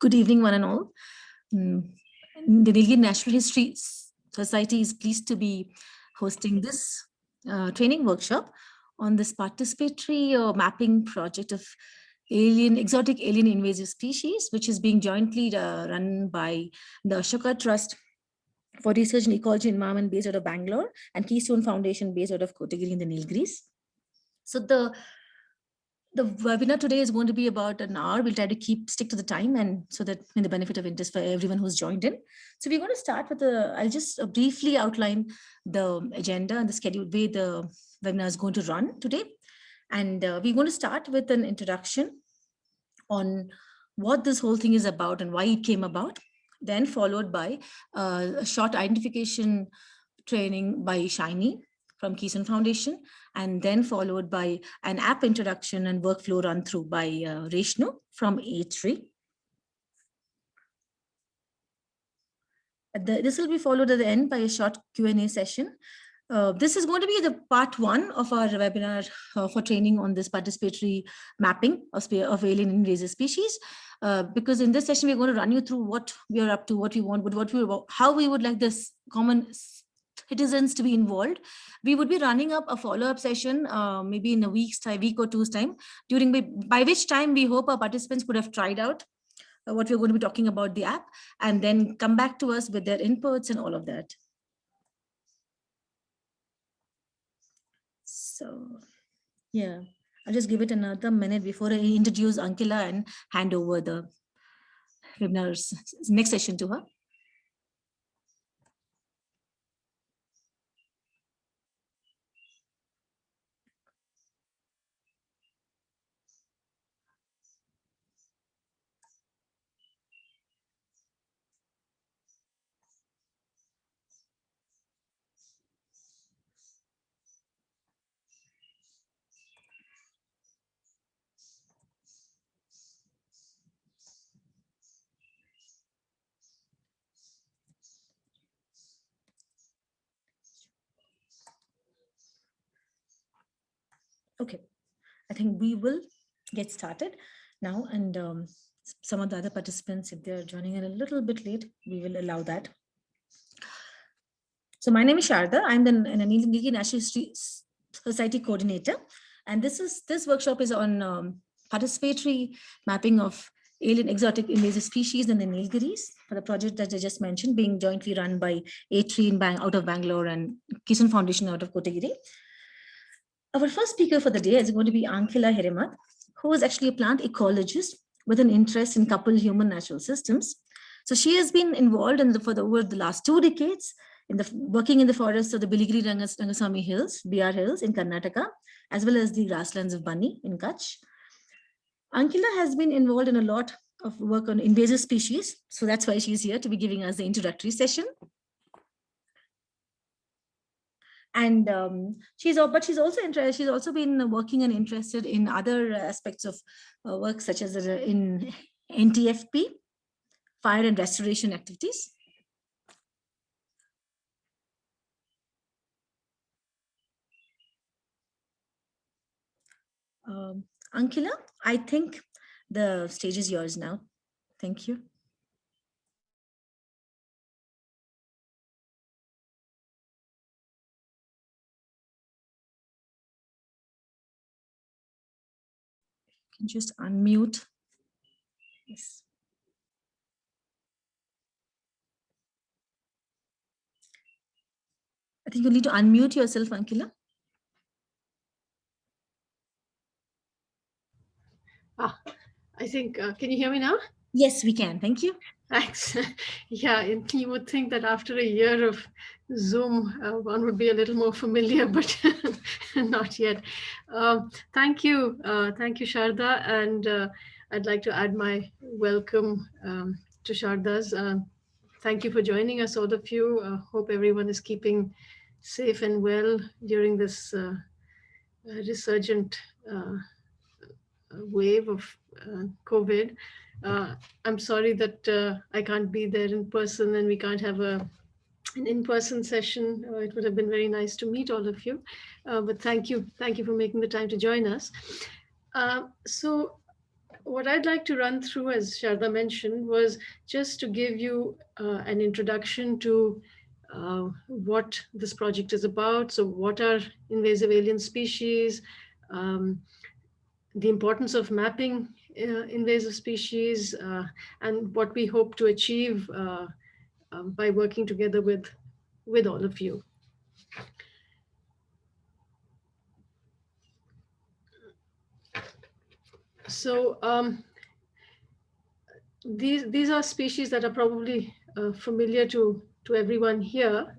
Good evening, one and all. The Nilgiris Natural History Society is pleased to be hosting this training workshop on this participatory mapping project of exotic alien invasive species, which is being jointly run by the Ashoka Trust for Research in Ecology and Environment based out of Bangalore and Keystone Foundation based out of Kotagiri in the Nilgiris. So the webinar today is going to be about an hour. We'll try to stick to the time, and so that in the benefit of interest for everyone who's joined in. So we're going to start with I'll just briefly outline the agenda and the schedule way the webinar is going to run today. And we're going to start with an introduction on what this whole thing is about and why it came about. Then followed by a short identification training by Shiny from Keystone Foundation, and then followed by an app introduction and workflow run through by Reshnu from A3. This will be followed at the end by a short Q&A session. This is going to be the part one of our webinar for training on this participatory mapping of alien invasive species. Because in this session, we're going to run you through what we are up to, what we want, but how we would like this common citizens to be involved. We would be running up a follow-up session maybe in a week or two's time, by which time we hope our participants could have tried out what we're going to be talking about the app, and then come back to us with their inputs and all of that. So yeah, I'll just give it another minute before I introduce Ankila and hand over the webinar's next session to her. Okay, I think we will get started now, and some of the other participants, if they're joining in a little bit late, we will allow that. So my name is Sharda. I'm the Nilgiris Natural History Society coordinator, and this workshop is on participatory mapping of alien exotic invasive species in the Nilgiris for the project that I just mentioned, being jointly run by A3 out of Bangalore and Keystone Foundation out of Kotagiri. Our first speaker for the day is going to be Ankila Hiremath, who is actually a plant ecologist with an interest in coupled human natural systems. So she has been involved over the last 2 decades working in the forests of the Biligiri Rangaswamy Hills, BR Hills in Karnataka, as well as the grasslands of Bunny in Kutch. Ankila has been involved in a lot of work on invasive species, so that's why she's here to be giving us the introductory session. And she's also been working and interested in other aspects of work, such as in NTFP, fire and restoration activities. Ankila, I think the stage is yours now. Thank you. You can just unmute. Yes. I think you need to unmute yourself, Ankila. I think, can you hear me now? Yes, we can. Thank you. Thanks. Yeah, and you would think that after a year of Zoom, one would be a little more familiar, but not yet. Thank you. Thank you, Sharda. And I'd like to add my welcome to Sharda's. Thank you for joining us, all of you. Hope everyone is keeping safe and well during this resurgent wave of COVID. I'm sorry that I can't be there in person and we can't have an in-person session. It would have been very nice to meet all of you, but thank you for making the time to join us. So What I'd like to run through, as Sharda mentioned, was just to give you an introduction to what this project is about. So, what are invasive alien species? Um, the importance of mapping invasive species, and what we hope to achieve by working together with all of you. So these are species that are probably familiar to everyone here,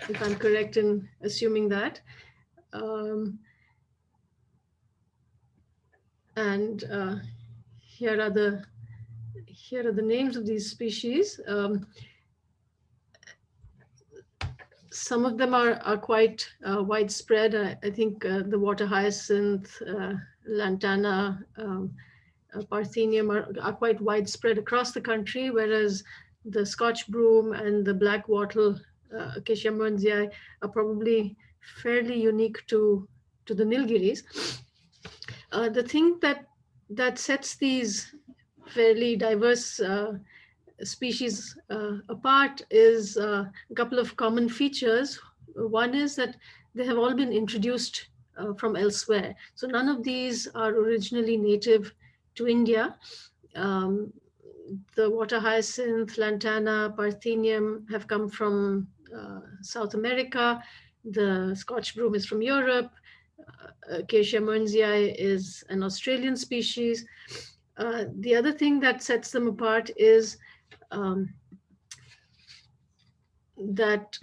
if I'm correct in assuming that. Um, and here are the names of these species. Some of them are quite widespread. I think the water hyacinth, lantana, Parthenium are quite widespread across the country, whereas the Scotch broom and the black wattle, Acacia mernzii, are probably fairly unique to the Nilgiris. The thing that sets these fairly diverse species apart is a couple of common features. One is that they have all been introduced from elsewhere. So none of these are originally native to India. Um, the water hyacinth, lantana, parthenium have come from South America. The Scotch broom is from Europe. Acacia mernzii is an Australian species. The other thing that sets them apart is um, that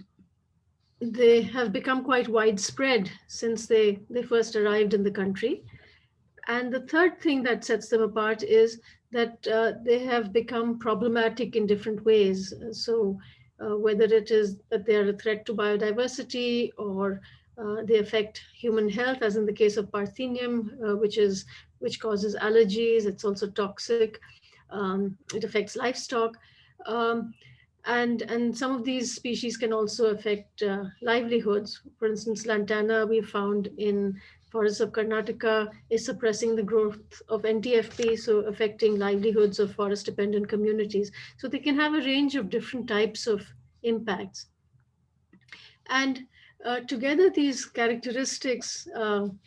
they have become quite widespread since they first arrived in the country. And the third thing that sets them apart is that they have become problematic in different ways. So, whether it is that they are a threat to biodiversity or they affect human health, as in the case of Parthenium, which causes allergies. It's also toxic. It affects livestock. Um, and some of these species can also affect livelihoods. For instance, lantana we found in forests of Karnataka is suppressing the growth of NTFP, so affecting livelihoods of forest dependent communities. So they can have a range of different types of impacts. And together, these characteristics um,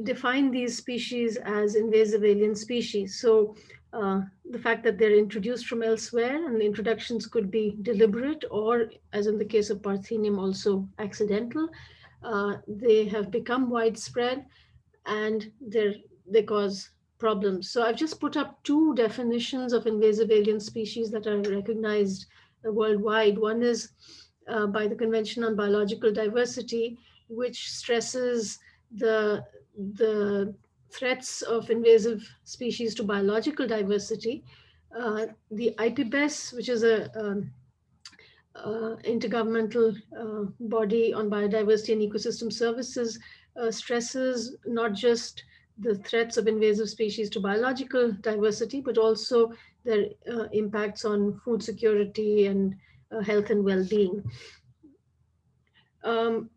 define these species as invasive alien species. So the fact that they're introduced from elsewhere, and the introductions could be deliberate or, as in the case of Parthenium, also accidental. They have become widespread and they cause problems. So I've just put up two definitions of invasive alien species that are recognized worldwide. One is by the Convention on Biological Diversity, which stresses the the threats of invasive species to biological diversity. The IPBES, which is a intergovernmental body on biodiversity and ecosystem services, stresses not just the threats of invasive species to biological diversity, but also their impacts on food security and health and well-being. Um,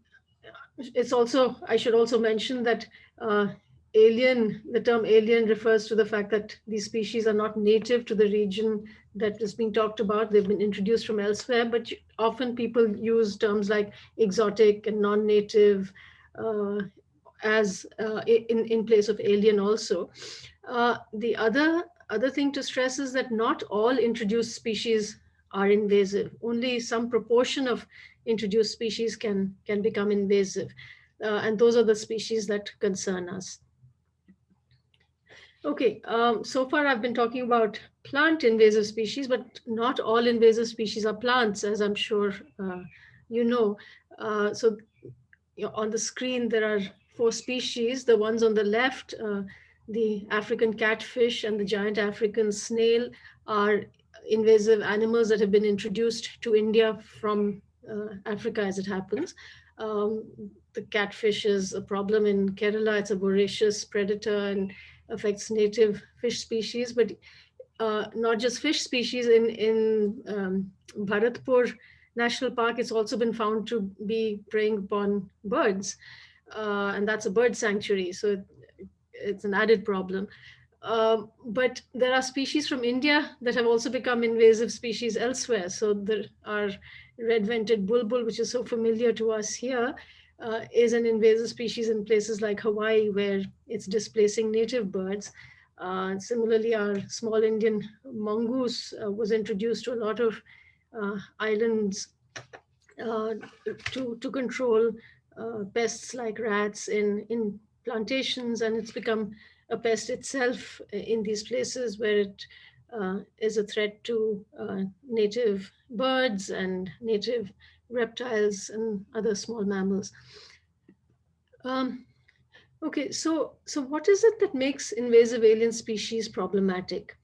it's also, I should also mention that the term alien refers to the fact that these species are not native to the region that is being talked about. They've been introduced from elsewhere, but often people use terms like exotic and non-native as in place of alien also. The other thing to stress is that not all introduced species are invasive. Only some proportion of introduced species can become invasive. And those are the species that concern us. Okay, so far I've been talking about plant invasive species, but not all invasive species are plants, as I'm sure you know. So on the screen, there are 4 species. The ones on the left, the African catfish and the giant African snail, are invasive animals that have been introduced to India from Africa, as it happens. The catfish is a problem in Kerala. It's a voracious predator and affects native fish species, but not just fish species. In Bharatpur National Park, it's also been found to be preying upon birds, and that's a bird sanctuary. So it's an added problem. But there are species from India that have also become invasive species elsewhere. So there are red-vented bulbul, which is so familiar to us here, is an invasive species in places like Hawaii, where it's displacing native birds. Similarly, our small Indian mongoose was introduced to a lot of islands to control pests like rats in plantations, and it's become a pest itself in these places where it is a threat to native birds and native reptiles and other small mammals. Um, okay, so what is it that makes invasive alien species problematic?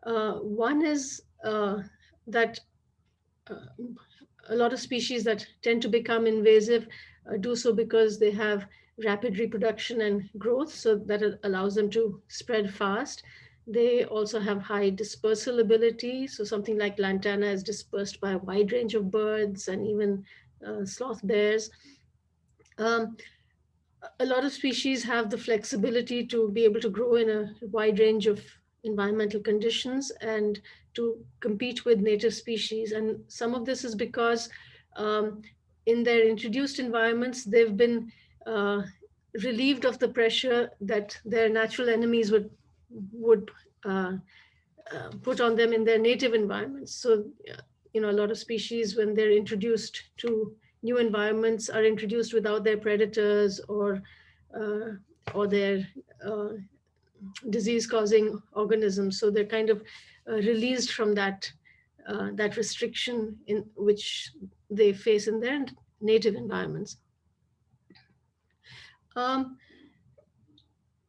One is that uh, a lot of species that tend to become invasive do so because they have rapid reproduction and growth, so that it allows them to spread fast. They also have high dispersal ability, so something like lantana is dispersed by a wide range of birds and even sloth bears. Um, a lot of species have the flexibility to be able to grow in a wide range of environmental conditions and to compete with native species. And some of this is because um, in their introduced environments, they've been uh, relieved of the pressure that their natural enemies would put on them in their native environments. So, a lot of species, when they're introduced to new environments, are introduced without their predators uh, or their disease-causing organisms. So they're kind of released from that restriction in which they face in their native environments. Um,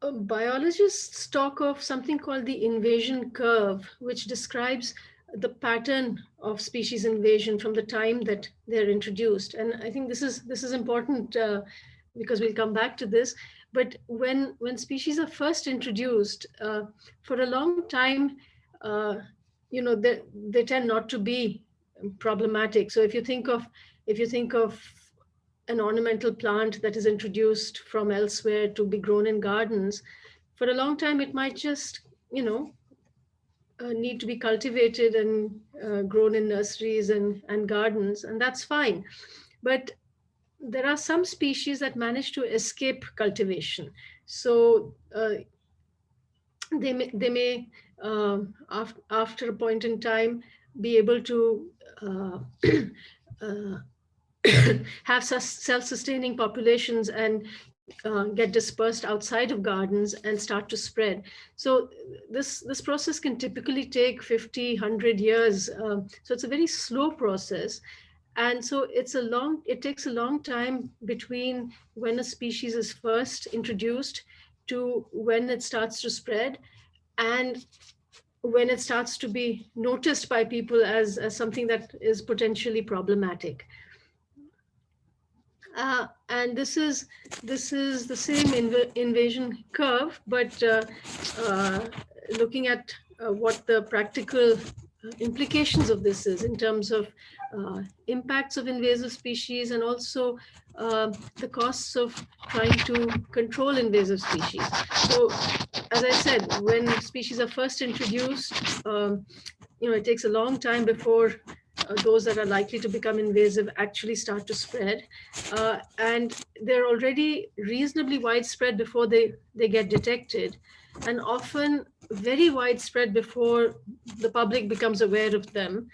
Biologists talk of something called the invasion curve, which describes the pattern of species invasion from the time that they're introduced. And I think this is important because we'll come back to this. But when species are first introduced, for a long time, uh, they tend not to be problematic. So if you think of an ornamental plant that is introduced from elsewhere to be grown in gardens, for a long time it might just, need to be cultivated and grown in nurseries and gardens, and that's fine. But there are some species that manage to escape cultivation. So they may after a point in time be able to uh, have self-sustaining populations and get dispersed outside of gardens and start to spread. So this process can typically take 50, 100 years. So it's a very slow process. And so it takes a long time between when a species is first introduced to when it starts to spread, and when it starts to be noticed by people as something that is potentially problematic. And this is the same invasion curve, but looking at what the practical implications of this is in terms of impacts of invasive species, and also the costs of trying to control invasive species. So, as I said, when species are first introduced, it takes a long time before those that are likely to become invasive actually start to spread. And they're already reasonably widespread before they get detected, and often very widespread before the public becomes aware of them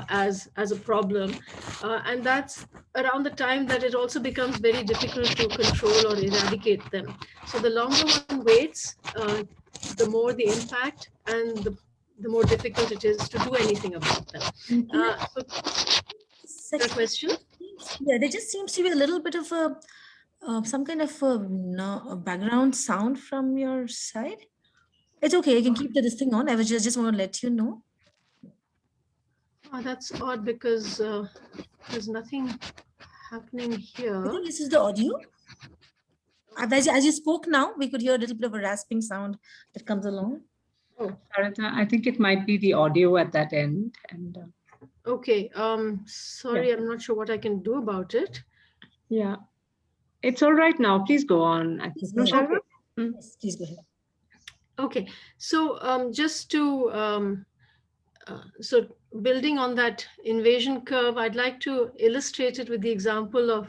as a problem. And that's around the time that it also becomes very difficult to control or eradicate them. So the longer one waits, the more the impact and the more difficult it is to do anything about them. So the question? Yeah, there just seems to be a little bit of some kind of a background sound from your side. It's okay. You can keep this thing on. I was just want to let you know. Oh, that's odd because there's nothing happening here. I think this is the audio. As you spoke now, we could hear a little bit of a rasping sound that comes along. Oh, Sarita, I think it might be the audio at that end. And okay. Sorry, yeah. I'm not sure what I can do about it. Yeah, it's all right now. Please go on. I think. No, okay. Yes, please go ahead. Okay, so just to so building on that invasion curve, I'd like to illustrate it with the example of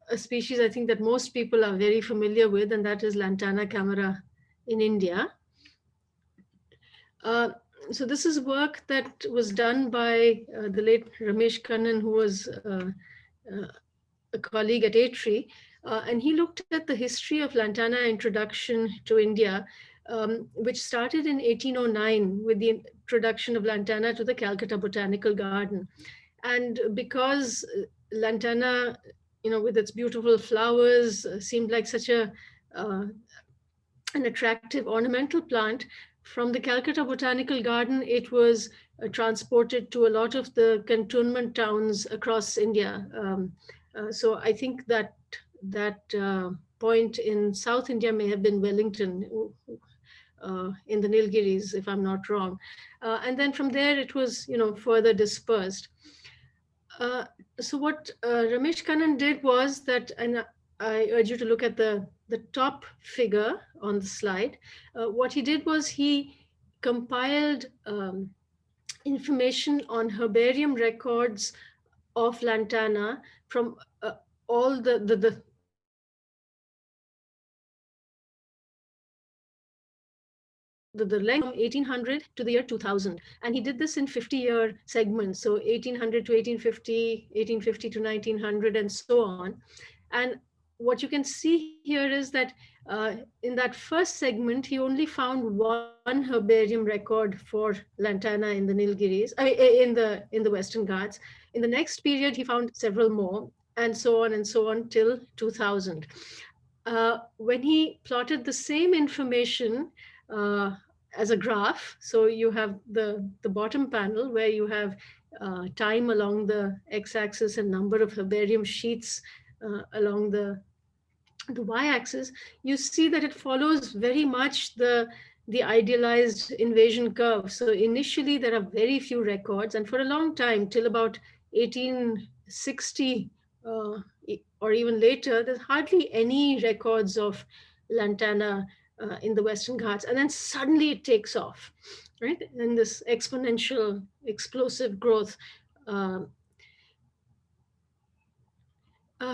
a species I think that most people are very familiar with, and that is Lantana camara in India. Uh, so this is work that was done by the late Ramesh Kannan, who was uh, a colleague at ATRI, and he looked at the history of Lantana introduction to India, which started in 1809 with the introduction of Lantana to the Calcutta Botanical Garden. And because Lantana, with its beautiful flowers, seemed like such uh, an attractive ornamental plant, from the Calcutta Botanical Garden, it was transported to a lot of the cantonment towns across India. So I think that point in South India may have been Wellington, in the Nilgiris, if I'm not wrong. And then from there, it was further dispersed. Uh, so what Ramesh Kannan did was that, and I urge you to look at the top figure on the slide. What he did was he compiled information on herbarium records of Lantana from all the length from 1800 to the year 2000, and he did this in 50-year segments, so 1800 to 1850, 1850 to 1900, and so on. And what you can see here is that in that first segment he only found one herbarium record for Lantana in the Nilgiris, in the Western Ghats. In the next period he found several more, and so on till 2000. When he plotted the same information as a graph, so you have the bottom panel where you have time along the x-axis and number of herbarium sheets along the y-axis, you see that it follows very much the idealized invasion curve. So initially there are very few records, and for a long time, till about 1860 uh, or even later, there's hardly any records of Lantana in the Western Ghats, and then suddenly it takes off, right? And this exponential, explosive growth. Um,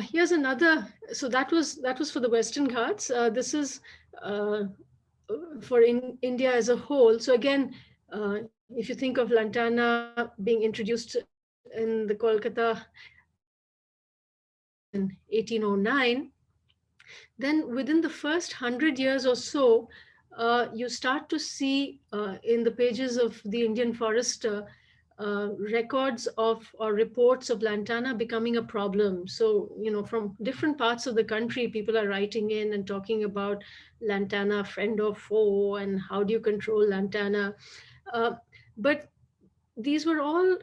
Here's another. So that was for the Western Ghats. This is uh, for India as a whole. So again, if you think of Lantana being introduced in the Kolkata in 1809, then within the first 100 years or so, you start to see in the pages of the Indian Forester records of or reports of Lantana becoming a problem. So, from different parts of the country, people are writing in and talking about Lantana, friend or foe, and how do you control Lantana. But these were all,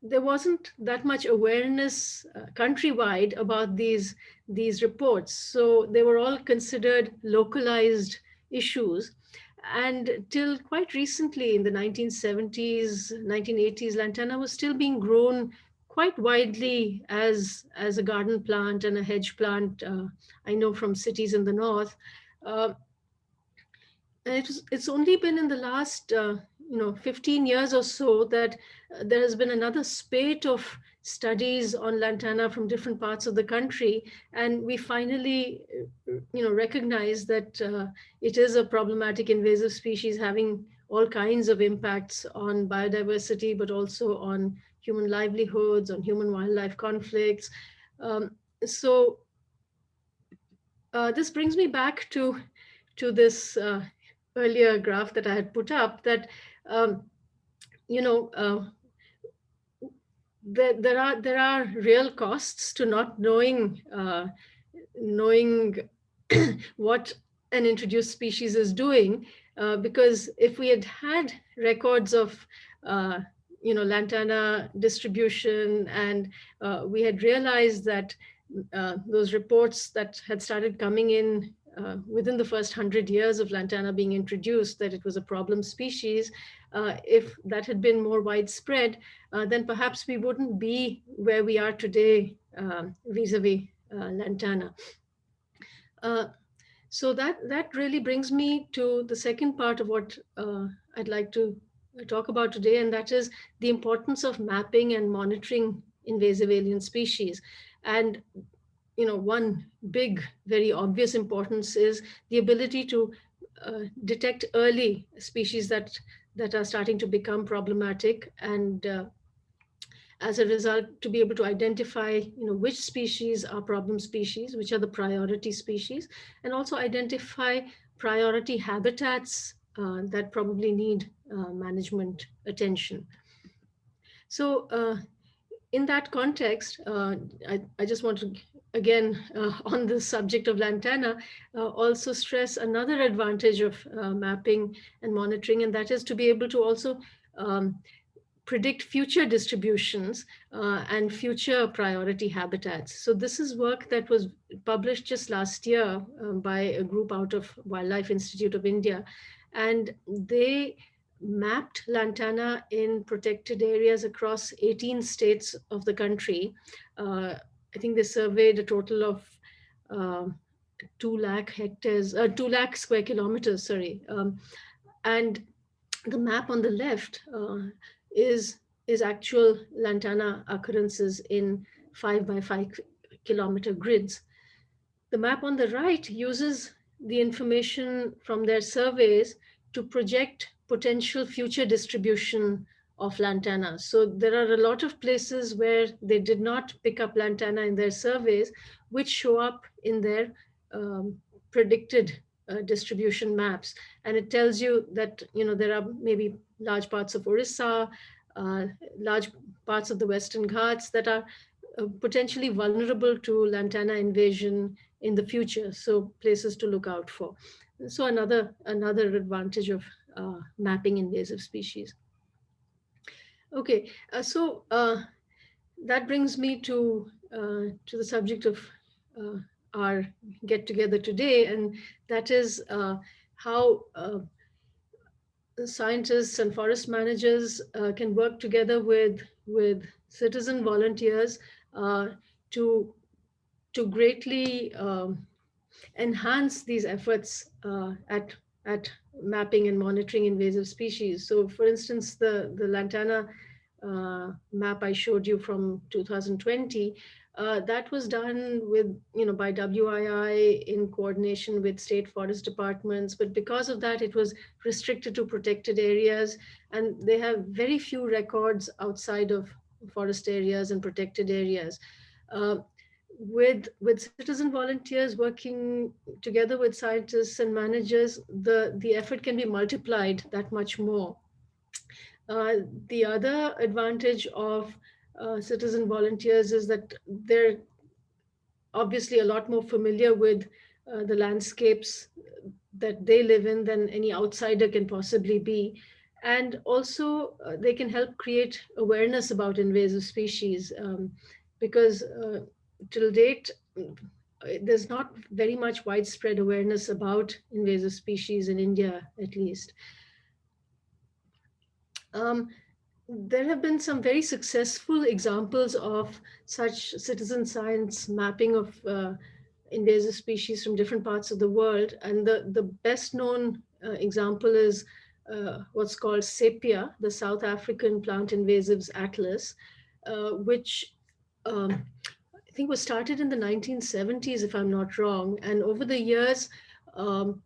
there wasn't that much awareness countrywide about these reports, so they were all considered localized issues. And till quite recently, in the 1970s, 1980s, Lantana was still being grown quite widely as a garden plant and a hedge plant. I know from cities in the north. Uh, and it's only been in the last 15 years or so that there has been another spate of studies on Lantana from different parts of the country, and we finally recognize that it is a problematic invasive species having all kinds of impacts on biodiversity, but also on human livelihoods, on human wildlife conflicts. So this brings me back to this earlier graph that I had put up, that um, you know there are real costs to not knowing what an introduced species is doing, because if we had had records of Lantana distribution, and we had realized that those reports that had started coming in within the first 100 years of Lantana being introduced, that it was a problem species, if that had been more widespread, then perhaps we wouldn't be where we are today vis-a-vis Lantana. Uh, So that really brings me to the second part of what I'd like to talk about today, and that is the importance of mapping and monitoring invasive alien species. And one big, very obvious importance is the ability to detect early species that are starting to become problematic, and as a result, to be able to identify which species are problem species, which are the priority species, and also identify priority habitats that probably need management attention. So in that context, I just want to, again, on the subject of lantana, also stress another advantage of mapping and monitoring, and that is to be able to also um, predict future distributions and future priority habitats. So this is work that was published just last year by a group out of Wildlife Institute of India, and they mapped lantana in protected areas across 18 states of the country. I think they surveyed a total of uh, 2 lakh hectares, 2 lakh square kilometers, sorry. And the map on the left is is actual lantana occurrences in 5 by 5 kilometer grids. The map on the right uses the information from their surveys to project potential future distribution of lantana. So there are a lot of places where they did not pick up lantana in their surveys, which show up in their um, predicted distribution maps. And it tells you that there are maybe large parts of Orissa, uh, large parts of the Western Ghats that are potentially vulnerable to lantana invasion in the future. So places to look out for. So another advantage of mapping invasive species. Okay, that brings me to the subject of our get together today, and that is how scientists and forest managers can work together with citizen volunteers uh, to to greatly enhance these efforts at mapping and monitoring invasive species. So, for instance, the lantana map I showed you from 2020, that was done with by WII in coordination with state forest departments. But because of that, it was restricted to protected areas, and they have very few records outside of forest areas and protected areas. Uh, with citizen volunteers working together with scientists and managers, the effort can be multiplied that much more. Uh, the other advantage of citizen volunteers is that they're obviously a lot more familiar with the landscapes that they live in than any outsider can possibly be. And also, they can help create awareness about invasive species, because till date, there's not very much widespread awareness about invasive species in India, at least. Um, there have been some very successful examples of such citizen science mapping of invasive species from different parts of the world. And the best known example is what's called Sepia, the South African Plant Invasives Atlas, which I think was started in the 1970s, if I'm not wrong. And over the years, um,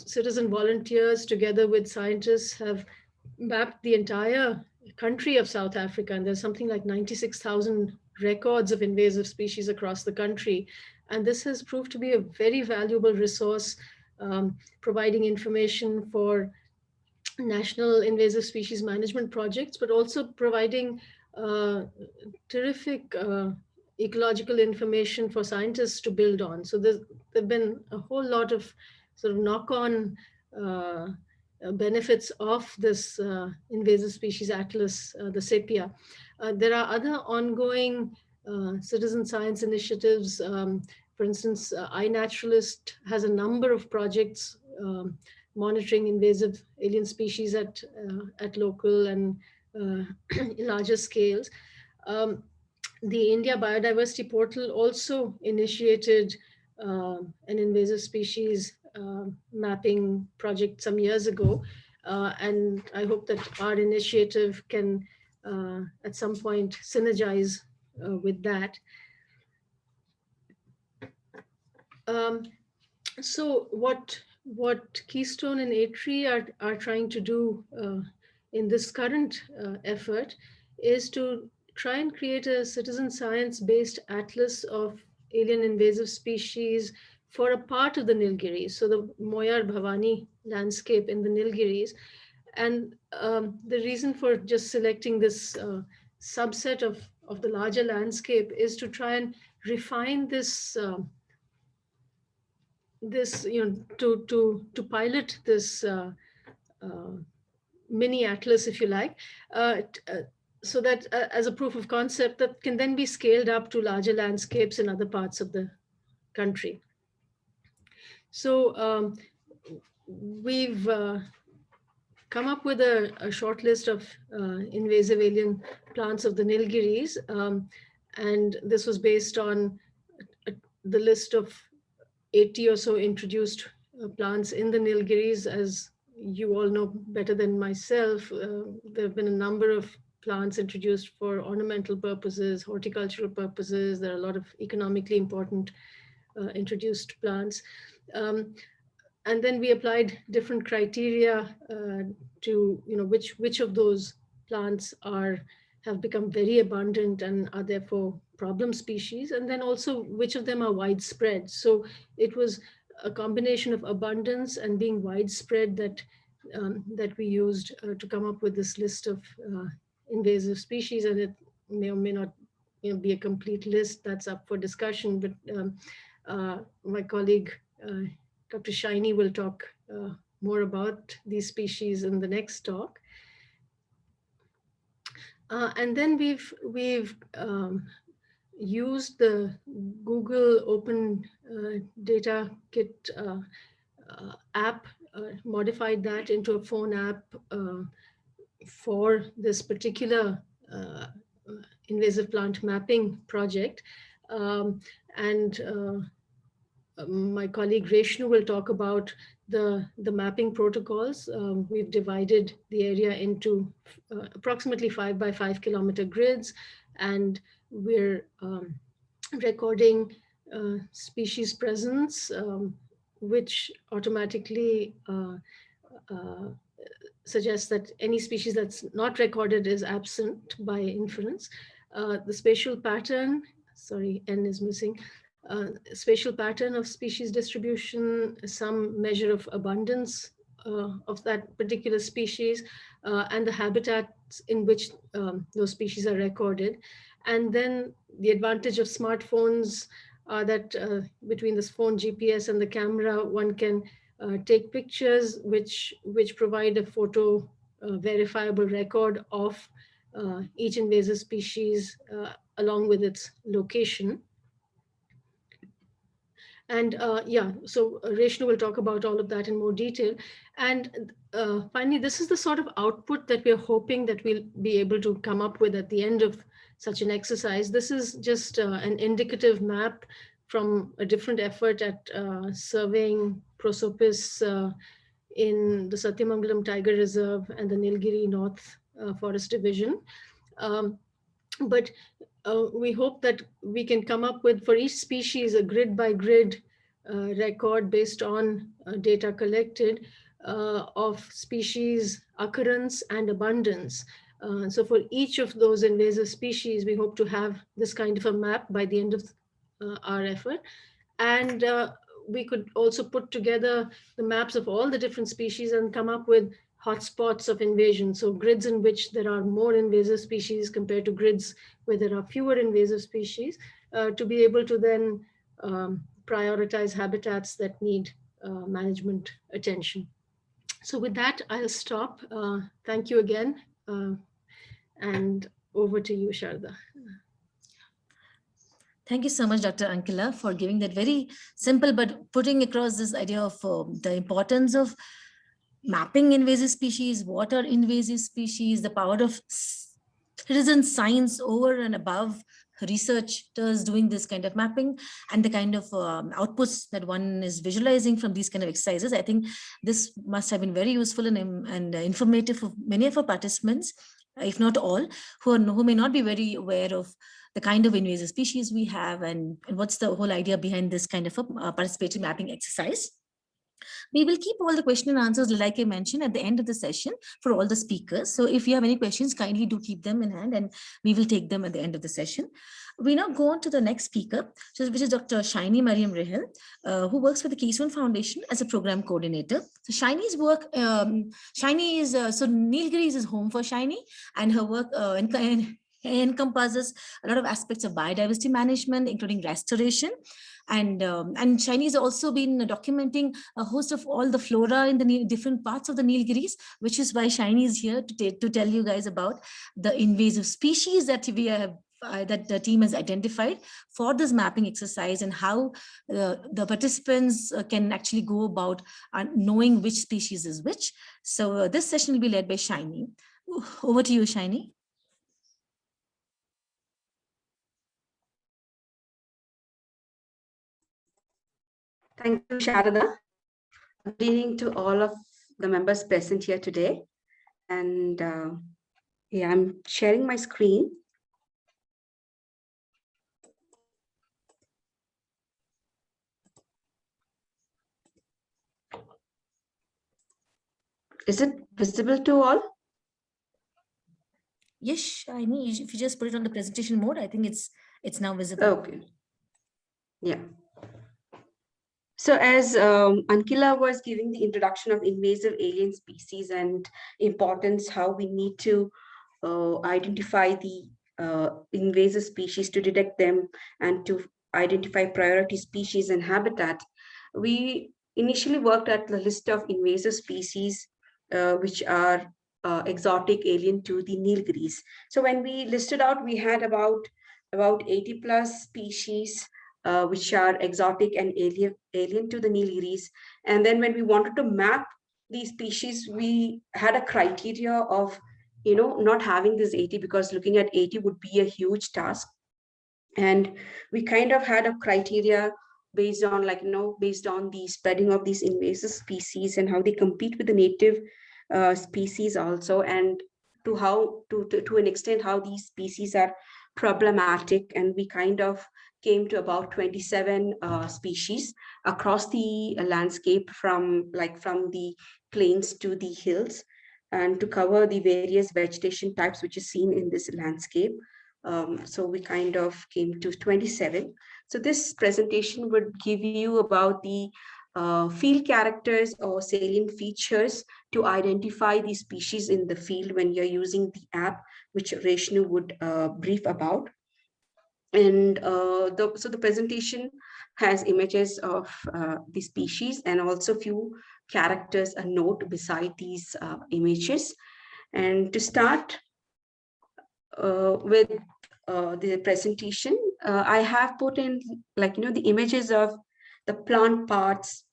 citizen volunteers together with scientists have mapped the entire country of South Africa, and there's something like 96,000 records of invasive species across the country. And this has proved to be a very valuable resource, providing information for national invasive species management projects, but also providing uh, terrific ecological information for scientists to build on. So there've been a whole lot of sort of knock-on benefits of this invasive species atlas, the Sepia. There are other ongoing citizen science initiatives. For instance, iNaturalist has a number of projects monitoring invasive alien species at local and larger scales. Um, the India Biodiversity Portal also initiated an invasive species mapping project some years ago. And I hope that our initiative can at some point synergize with that. So what Keystone and A-Tree are trying to do in this current effort is to try and create a citizen science-based atlas of alien invasive species for a part of the Nilgiris, so the Moyar Bhavani landscape in the Nilgiris. And the reason for just selecting this subset of the larger landscape is to try and refine this to pilot this mini atlas, if you like, so that as a proof of concept that can then be scaled up to larger landscapes in other parts of the country. So we've come up with a short list of invasive alien plants of the Nilgiris, and this was based on the list of 80 or so introduced plants in the Nilgiris. As you all know better than myself, there have been a number of plants introduced for ornamental purposes, horticultural purposes. There are a lot of economically important introduced plants. And then we applied different criteria to, which of those plants have become very abundant and are therefore problem species, and then also which of them are widespread. So it was a combination of abundance and being widespread that we used to come up with this list of invasive species, and it may or may not be a complete list. That's up for discussion, but my colleague Dr. Shaini will talk more about these species in the next talk. And then we've used the Google Open Data Kit app, modified that into a phone app for this particular invasive plant mapping project. My colleague Reshnu will talk about the mapping protocols. We've divided the area into approximately 5 by 5 kilometer grids, and we're recording species presence, which automatically suggests that any species that's not recorded is absent by inference. The spatial pattern, sorry, N is missing, spatial pattern of species distribution, some measure of abundance of that particular species, and the habitats in which those species are recorded. And then the advantage of smartphones are that between this phone GPS and the camera, one can take pictures which provide a photo verifiable record of each invasive species along with its location. And yeah, so Reshnu will talk about all of that in more detail. And finally, this is the sort of output that we're hoping that we'll be able to come up with at the end of such an exercise. This is just an indicative map from a different effort at surveying Prosopis in the Satyamangalam Tiger Reserve and the Nilgiri North Forest Division. But we hope that we can come up with, for each species, a grid by grid record based on data collected of species occurrence and abundance. So for each of those invasive species, we hope to have this kind of a map by the end of our effort. And we could also put together the maps of all the different species and come up with hotspots of invasion. So grids in which there are more invasive species compared to grids where there are fewer invasive species, to be able to then prioritize habitats that need management attention. So with that, I'll stop. Thank you again. And over to you, Sharda. Thank you so much, Dr. Ankila, for giving that very simple, but putting across this idea of the importance of mapping invasive species, what are invasive species, the power of citizen science over and above researchers doing this kind of mapping and the kind of outputs that one is visualizing from these kind of exercises. I think this must have been very useful and informative for many of our participants, if not all, who may not be very aware of the kind of invasive species we have and what's the whole idea behind this kind of a participatory mapping exercise. We will keep all the question and answers, like I mentioned, at the end of the session for all the speakers. So if you have any questions, kindly do keep them in hand and we will take them at the end of the session. We now go on to the next speaker, which is Dr. Shiny Miriam Rehel, who works for the Keystone Foundation as a program coordinator. So Shiny's work, Shiny is, so Nilgiris is home for Shiny, and her work encompasses a lot of aspects of biodiversity management, including restoration. And Shiny has also been documenting a host of all the flora in the different parts of the Nilgiris, which is why Shiny is here to tell you guys about the invasive species that we have that the team has identified for this mapping exercise, and how the participants can actually go about knowing which species is which. So this session will be led by Shiny. Over to you, Shiny. Thank you, Sharada. Good evening to all of the members present here today. And yeah, I'm sharing my screen. Is it visible to all? Yes, Shiny, if you just put it on the presentation mode, I think it's now visible. Okay. Yeah. So as Ankila was giving the introduction of invasive alien species and importance, how we need to identify the invasive species, to detect them and to identify priority species and habitat, we initially worked at the list of invasive species which are exotic, alien to the Nilgiris. So when we listed out, we had about 80 plus species which are exotic and alien to the Nilgiris. And then when we wanted to map these species, we had a criteria of, not having this 80, because looking at 80 would be a huge task. And we kind of had a criteria based on based on the spreading of these invasive species and how they compete with the native species also, and to an extent how these species are problematic. And we kind of came to about 27 species across the landscape, from the plains to the hills, and to cover the various vegetation types which is seen in this landscape. So we kind of came to 27. So this presentation would give you about the field characters or salient features to identify the species in the field when you're using the app, which Reshnu would brief about. And so the presentation has images of the species and also few characters, a note beside these images. And to start with the presentation, I have put in the images of the plant parts,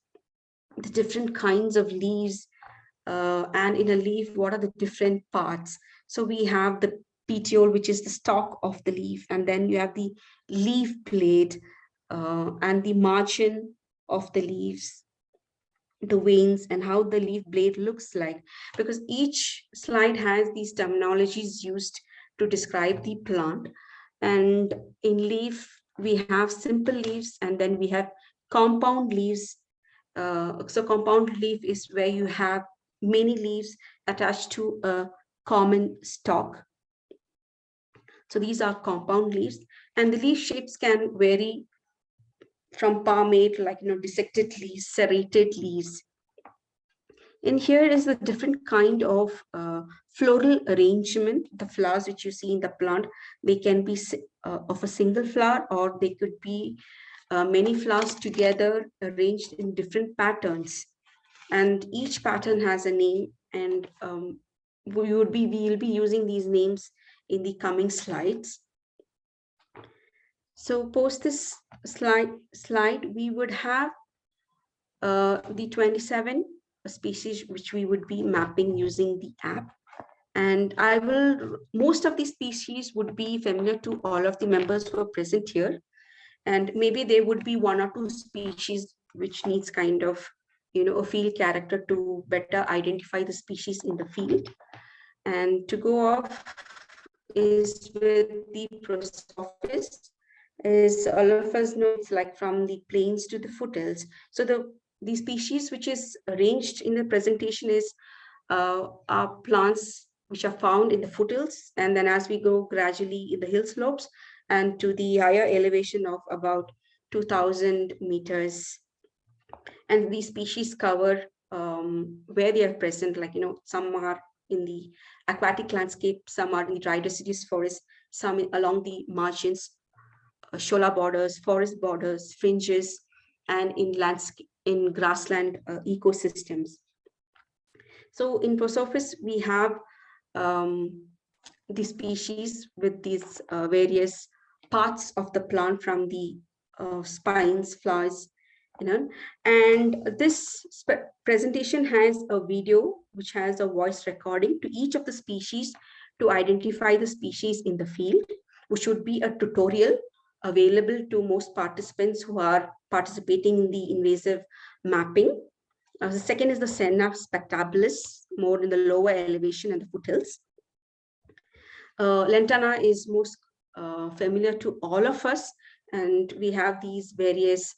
the different kinds of leaves, and in a leaf, what are the different parts. So we have the petiole, which is the stalk of the leaf, and then you have the leaf blade and the margin of the leaves, the veins, and how the leaf blade looks like, because each slide has these terminologies used to describe the plant. And in leaf, we have simple leaves, and then we have compound leaves. So compound leaf is where you have many leaves attached to a common stalk. So these are compound leaves, and the leaf shapes can vary from palmate, dissected leaves, serrated leaves. And here is the different kind of floral arrangement. The flowers which you see in the plant, they can be of a single flower, or they could be many flowers together arranged in different patterns. And each pattern has a name, and we will be using these names in the coming slides. So post this slide, we would have the 27 species which we would be mapping using the app. And most of these species would be familiar to all of the members who are present here. And maybe there would be one or two species which needs kind of, a field character to better identify the species in the field. And to go off is with the Prosopis. As all of us know, it's like from the plains to the foothills. So the species which is arranged in the presentation is are plants which are found in the foothills, and then as we go gradually in the hill slopes and to the higher elevation of about 2000 meters. And these species cover where they are present, like, some are in the aquatic landscape, some are in the dry deciduous forest, some along the margins, shola borders, forest borders, fringes, and in grassland ecosystems. So in Prosopis, we have the species with these various parts of the plant, from the spines, flowers, and this presentation has a video which has a voice recording to each of the species to identify the species in the field, which would be a tutorial available to most participants who are participating in the invasive mapping. The second is the Senna spectabilis, more in the lower elevation and the foothills. Lantana is most familiar to all of us, and we have these various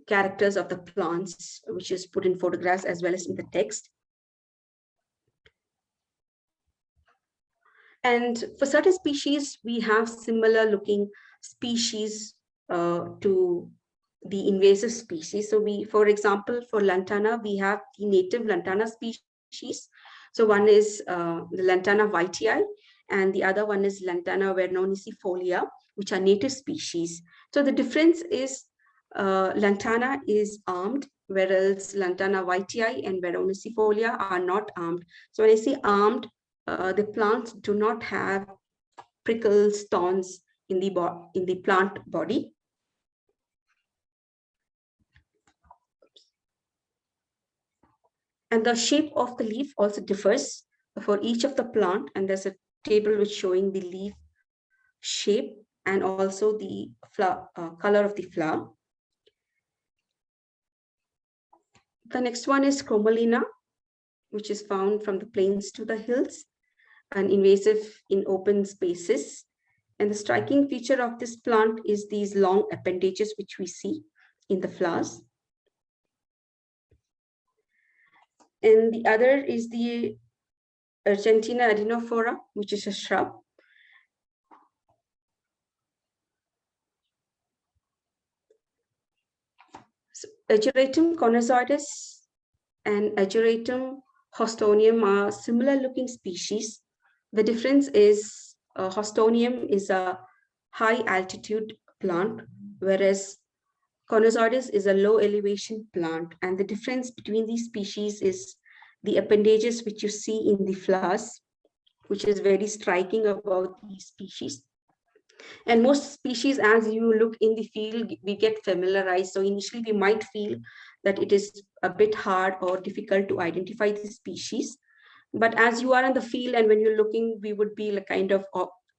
characters of the plants, which is put in photographs as well as in the text. And for certain species, we have similar looking species to the invasive species. So for example, for Lantana, we have the native Lantana species. So one is the Lantana whitei, and the other one is Lantana vernonicifolia, which are native species. So the difference is Lantana is armed, whereas Lantana whitei and vernonicifolia are not armed. So when I say armed, the plants do not have prickles, thorns in the plant body. And the shape of the leaf also differs for each of the plant, and there's a table which showing the leaf shape and also the flower, color of the flower. The next one is Chromalina, which is found from the plains to the hills and invasive in open spaces. And the striking feature of this plant is these long appendages which we see in the flowers. And the other is the Argentina adenophora, which is a shrub. So, Ageratum connozoides and Ageratum hostonium are similar looking species. The difference is hostonium is a high altitude plant, whereas Connozoides is a low elevation plant. And the difference between these species is the appendages which you see in the flowers, which is very striking about these species. And most species, as you look in the field, we get familiarized. So initially we might feel that it is a bit hard or difficult to identify the species. But as you are in the field and when you're looking, we would be like kind of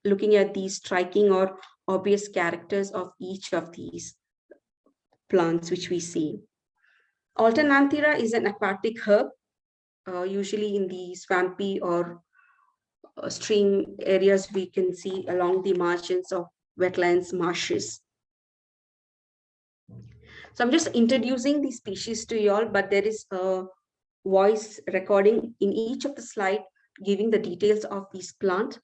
looking at these striking or obvious characters of each of these plants which we see. Alternanthera is an aquatic herb, usually in the swampy or stream areas we can see along the margins of wetlands, marshes. So I'm just introducing these species to you all, but there is a voice recording in each of the slide giving the details of these plants.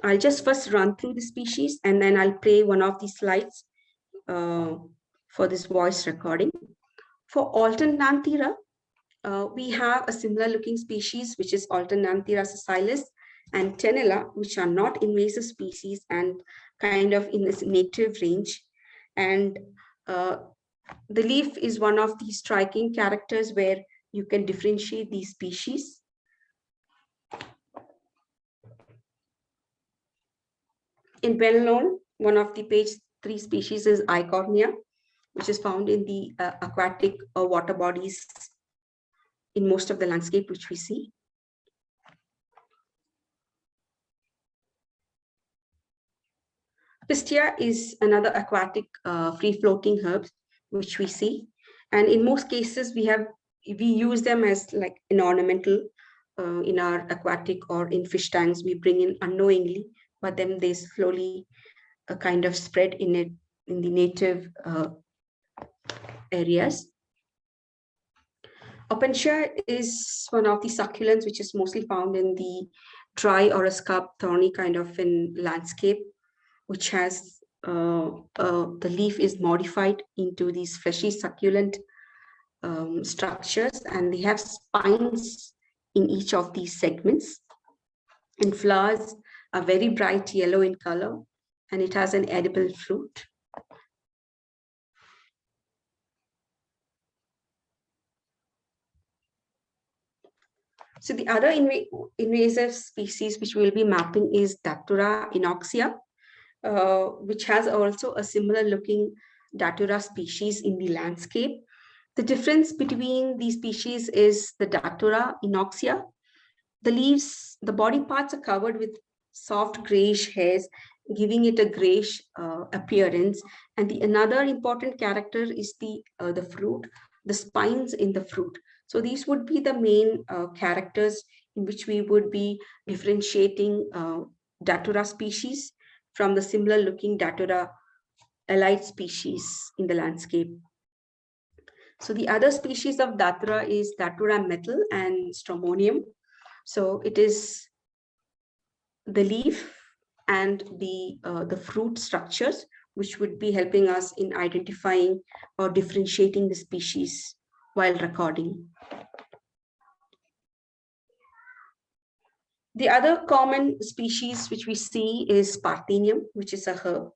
I'll just first run through the species and then I'll play one of these slides for this voice recording. For Alternanthera, we have a similar looking species, which is Alternanthera sessilis and Tenella, which are not invasive species and kind of in this native range. And the leaf is one of the striking characters where you can differentiate these species. In well-known, one of the page 3 species is Eichhornia, which is found in the aquatic water bodies in most of the landscape which we see. Pistia is another aquatic free-floating herb, which we see. And in most cases, we use them as like an ornamental in our aquatic or in fish tanks. We bring in unknowingly, but then they slowly kind of spread in the native areas. Openshire is one of the succulents which is mostly found in the dry or a scarp thorny kind of in landscape, which has the leaf is modified into these fleshy succulent structures, and they have spines in each of these segments. And flowers are very bright yellow in color, and it has an edible fruit. So the other invasive species which we'll be mapping is Datura inoxia, which has also a similar looking Datura species in the landscape. The difference between these species is the Datura inoxia. The leaves, the body parts are covered with soft grayish hairs, giving it a grayish appearance. And another important character is the fruit, the spines in the fruit. So these would be the main characters in which we would be differentiating Datura species from the similar looking Datura allied species in the landscape. So the other species of Datura is Datura metal and Stromonium. So it is the leaf and the fruit structures which would be helping us in identifying or differentiating the species while recording. The other common species which we see is Parthenium, which is a herb.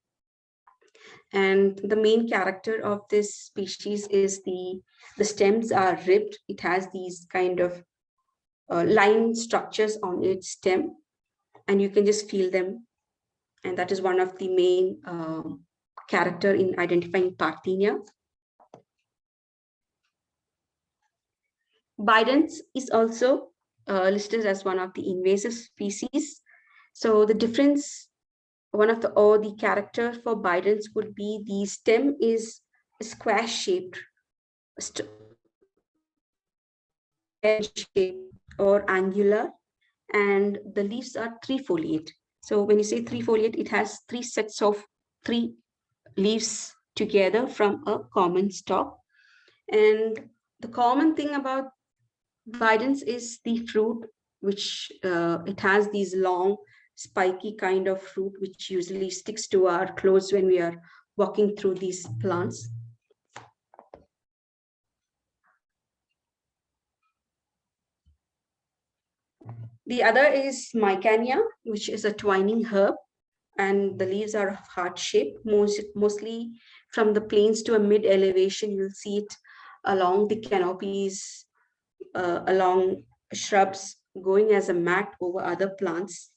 And the main character of this species is the stems are ribbed. It has these kind of line structures on its stem, and you can just feel them. And that is one of the main character in identifying Parthenia. Bidens is also listed as one of the invasive species. So the difference, the character for Bidens would be the stem is square shaped or angular, and the leaves are trifoliate. So when you say trifoliate, it has 3 sets of 3 leaves together from a common stalk. And the common thing about Bidens is the fruit, which it has these long, spiky kind of fruit, which usually sticks to our clothes when we are walking through these plants. The other is Mycania, which is a twining herb, and the leaves are heart shaped, mostly from the plains to a mid elevation. You'll see it along the canopies, along shrubs, going as a mat over other plants.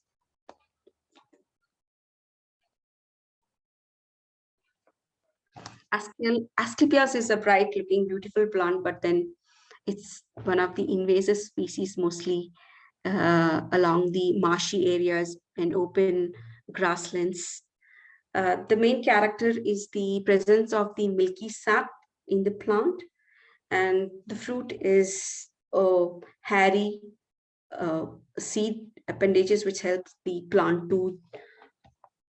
Asclepias is a bright looking beautiful plant, but then it's one of the invasive species, mostly along the marshy areas and open grasslands. The main character is the presence of the milky sap in the plant, and the fruit is hairy seed appendages which help the plant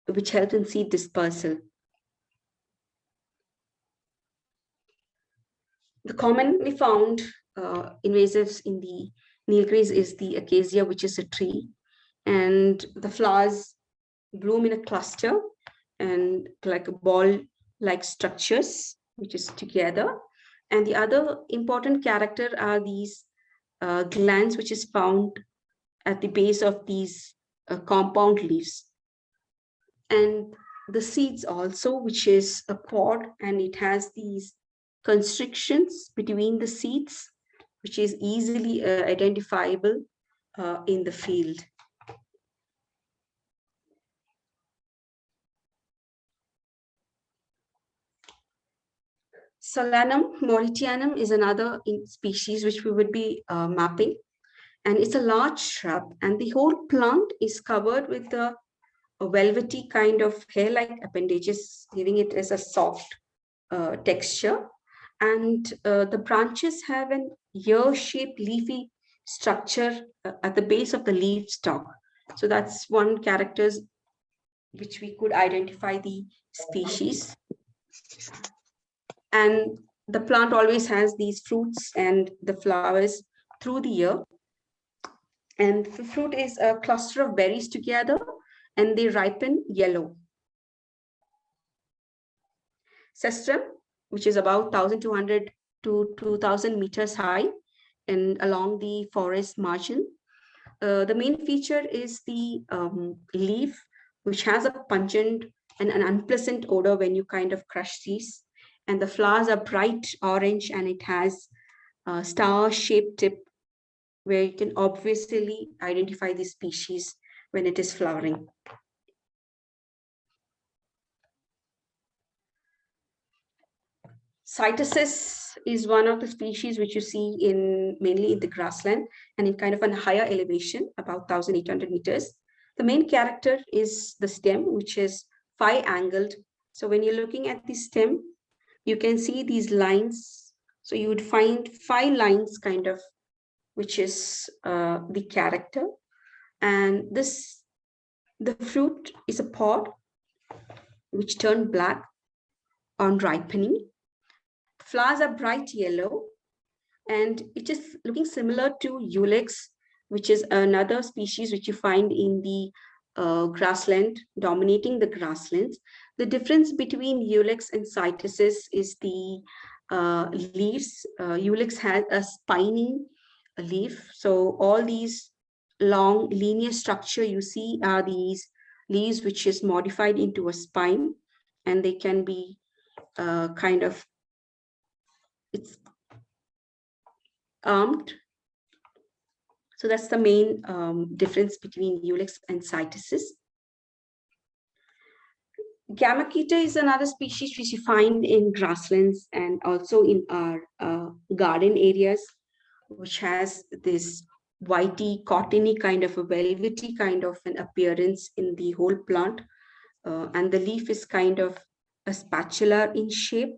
which help in seed dispersal. The commonly found invasives in the Nilgiris is the acacia, which is a tree, and the flowers bloom in a cluster and like a ball-like structures, which is together. And the other important character are these glands, which is found at the base of these compound leaves. And the seeds also, which is a pod, and it has these constrictions between the seeds, which is easily identifiable in the field. Solanum mauritianum is another species which we would be mapping, and it's a large shrub, and the whole plant is covered with a a velvety kind of hair-like appendages, giving it as a soft texture. And the branches have an ear-shaped leafy structure at the base of the leaf stalk. So that's one characters which we could identify the species. And the plant always has these fruits and the flowers through the year. And the fruit is a cluster of berries together, and they ripen yellow. Cestrum, which is about 1,200 to 2,000 meters high and along the forest margin. The main feature is the leaf, which has a pungent and an unpleasant odor when you kind of crush these. And the flowers are bright orange, and it has a star-shaped tip where you can obviously identify the species when it is flowering. Cytisus is one of the species which you see mainly in the grassland and in kind of a higher elevation, about 1,800 meters. The main character is the stem, which is 5-angled. So when you're looking at the stem, you can see these lines. So you would find 5 lines kind of, which is the character. And the fruit is a pod which turn black on ripening. Flowers are bright yellow, and it is looking similar to Ulex, which is another species which you find in the grassland, dominating the grasslands. The difference between Ulex and Cytisus is the leaves. Ulex has a spiny leaf, so all these long linear structure you see are these leaves which is modified into a spine, and they can be kind of, it's armed. So that's the main difference between Ulex and Cytisus. Gamakita is another species which you find in grasslands and also in our garden areas, which has this whitey, cottony kind of a velvety kind of an appearance in the whole plant. And the leaf is kind of a spatula in shape.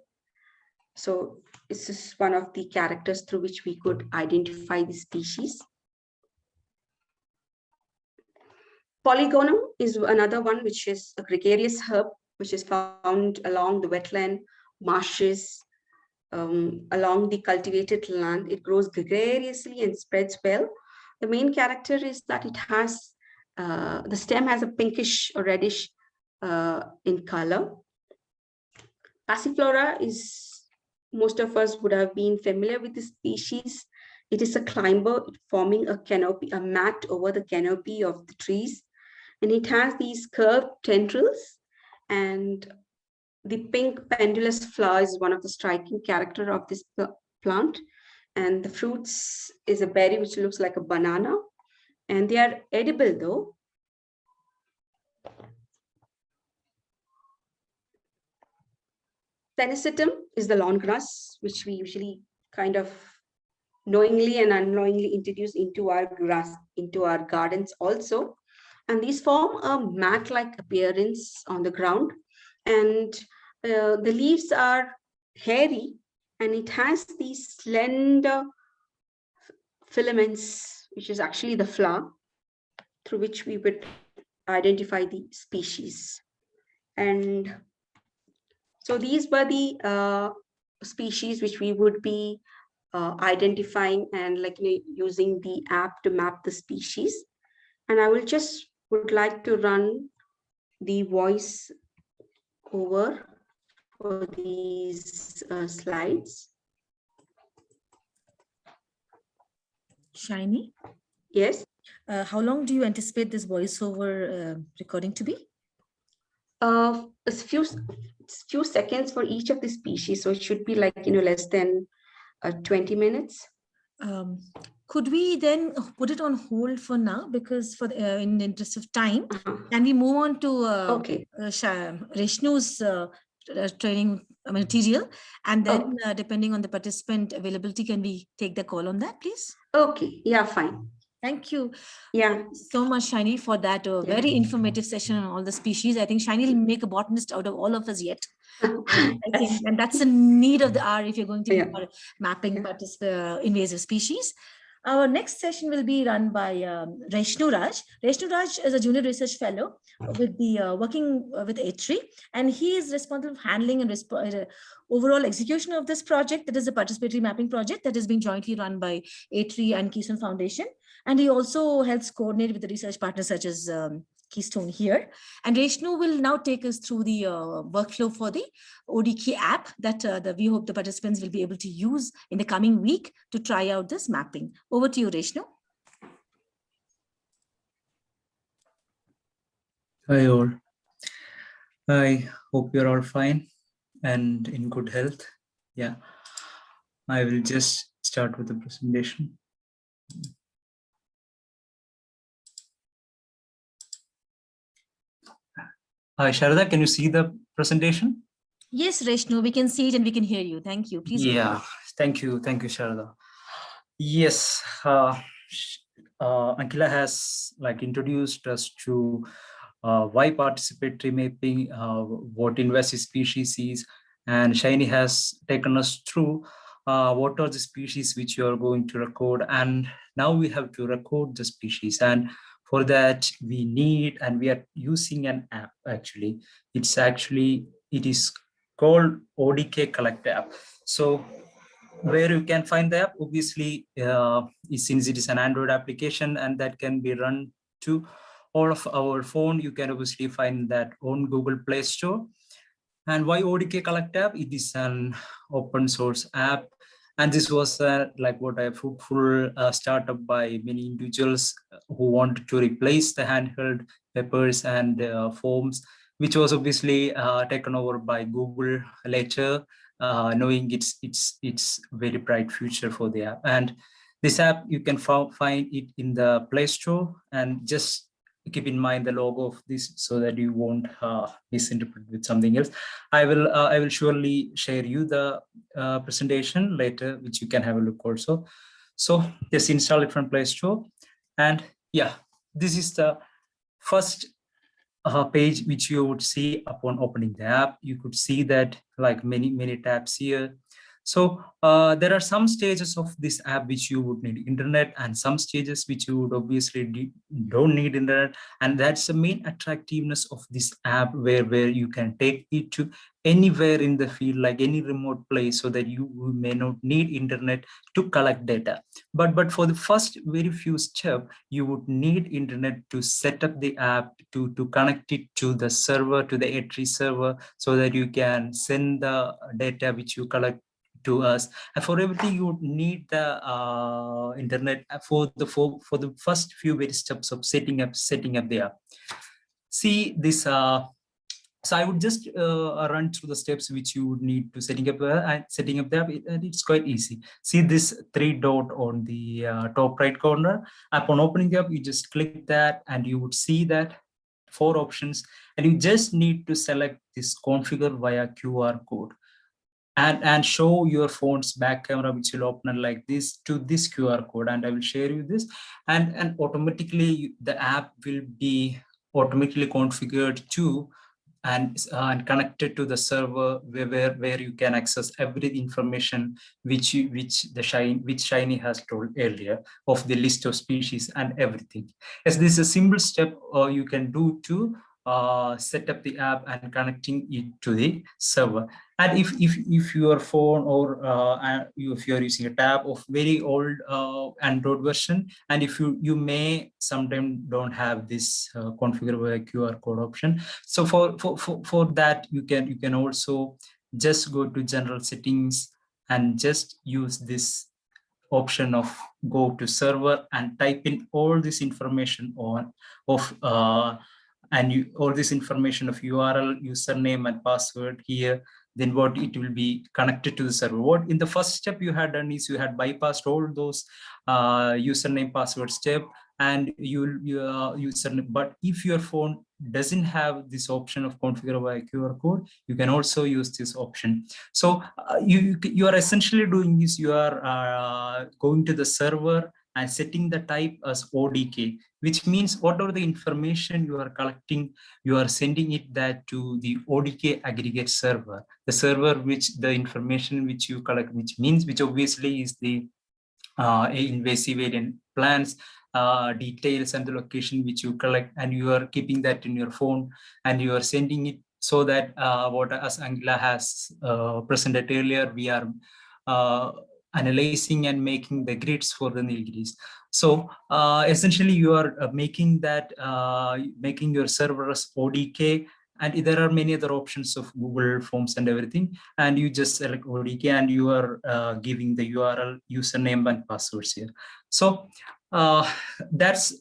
So this is one of the characters through which we could identify the species. Polygonum is another one, which is a gregarious herb, which is found along the wetland, marshes, along the cultivated land. It grows gregariously and spreads well. The main character is that it has, the stem has a pinkish or reddish in color. Passiflora is, most of us would have been familiar with this species. It is a climber forming a canopy, a mat over the canopy of the trees. And it has these curved tendrils, and the pink pendulous flower is one of the striking character of this plant. And the fruits is a berry which looks like a banana, and they are edible though. Tenicitum is the lawn grass, which we usually kind of knowingly and unknowingly introduce into our gardens also. And these form a mat-like appearance on the ground. And the leaves are hairy, and it has these slender filaments, which is actually the flower, through which we would identify the species. And so these were the species which we would be identifying and using the app to map the species. And I would like to run the voice over for these slides. Shiny? Yes. How long do you anticipate this voiceover recording to be? A few seconds for each of the species, so it should be less than 20 minutes. Could we then put it on hold for now, because for the, in the interest of time, can we move on to Reshnu's training material, and then depending on the participant availability, can we take the call on that, please? Okay, yeah, fine. Thank you. Yeah. Thank you so much, Shiny, for that very informative session on all the species. I think Shiny will make a botanist out of all of us yet. I think, and that's the need of the hour if you're going to be mapping invasive species. Our next session will be run by Reshnu Raj. Reshnu Raj is a junior research fellow with the working with A3, and he is responsible for handling and overall execution of this project. That is a participatory mapping project that is being jointly run by A3 and Keystone Foundation. And he also helps coordinate with the research partners such as Keystone here. And Reshnu will now take us through the workflow for the ODK app that we hope the participants will be able to use in the coming week to try out this mapping. Over to you, Reshnu. Hi all. I hope you're all fine and in good health. Yeah, I will just start with the presentation. Hi, Sharada, can you see the presentation? Yes, Reshnu, we can see it and we can hear you. Thank you. Please. Yeah, thank you, Sharada. Yes, Ankila has introduced us to why participatory mapping, what invasive species is, and Shiny has taken us through what are the species which you are going to record, and now we have to record the species, and for that we need, and we are using an app actually. It is called ODK Collect app. So where you can find the app, obviously, since it is an Android application and that can be run to all of our phone, you can obviously find that on Google Play Store. And why ODK Collect app? It is an open source app. And this was what a fruitful startup by many individuals who wanted to replace the handheld papers and forms, which was obviously taken over by Google later, knowing its very bright future for the app. And this app, you can find it in the Play Store, and just keep in mind the logo of this so that you won't misinterpret with something else. I will surely share you the presentation later, which you can have a look also. So just install it from Play Store. And yeah, this is the first page which you would see upon opening the app. You could see that many tabs here. So there are some stages of this app which you would need internet, and some stages which you would obviously don't need internet. And that's the main attractiveness of this app, where you can take it to anywhere in the field, like any remote place, so that you may not need internet to collect data. But for the first very few steps, you would need internet to set up the app, to connect it to the server, to the A3 server, so that you can send the data which you collect to us. And for everything, you would need the internet for the first few very steps of setting up the app. See this. So I would just run through the steps which you would need to setting up the app, and it's quite easy. See this 3 dot on the top right corner. Upon opening the app, you just click that, and you would see that 4 options, and you just need to select this configure via QR code. And show your phone's back camera, which will open like this to this QR code, and I will share you this, and automatically the app will be automatically configured to and connected to the server where you can access every information which Shiny has told earlier of the list of species and everything. As this is a simple step you can do to set up the app and connecting it to the server. And if your phone or if you are using a tab of very old Android version, and if you may sometimes don't have this configure by QR code option, so for that you can also just go to general settings and just use this option of go to server and type in all this information all this information of URL, username and password here. Then what it will be connected to the server. What in the first step you had done is you had bypassed all those username password step, and username. But if your phone doesn't have this option of configure by QR code, you can also use this option. So you are essentially doing is you are going to the server and setting the type as ODK, which means whatever the information you are collecting, you are sending it that to the ODK aggregate server, the server which the information which you collect, which obviously is the invasive alien plants, details and the location which you collect, and you are keeping that in your phone and you are sending it, so that what as Ankila has presented earlier, we are analyzing and making the grids for the Nilgiris. So essentially you are making that, making your server as ODK, and there are many other options of Google Forms and everything, and you just select ODK and you are giving the URL, username and passwords here. So that's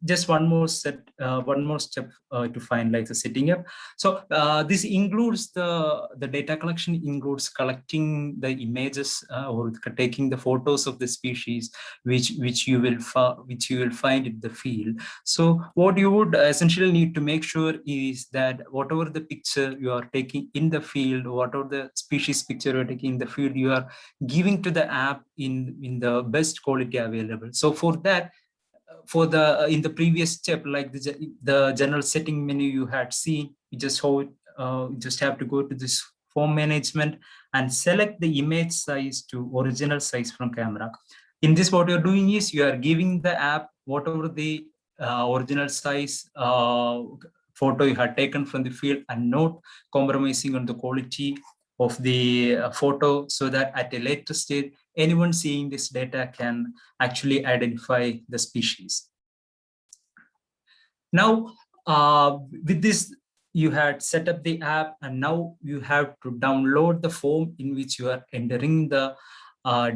just one more step to finalize the setting up. So this includes the data collection, includes collecting the images or taking the photos of the species which you will find in the field. So what you would essentially need to make sure is that whatever the picture you are taking in the field, whatever the species picture you are taking in the field, you are giving to the app in the best quality available. So for that, in the previous step, like the general setting menu you had seen, you just have to go to this form management and select the image size to original size from camera. In this, what you're doing is you are giving the app whatever the original size photo you had taken from the field, and not compromising on the quality of the photo, so that at a later stage, anyone seeing this data can actually identify the species. Now, with this, you had set up the app, and now you have to download the form in which you are entering the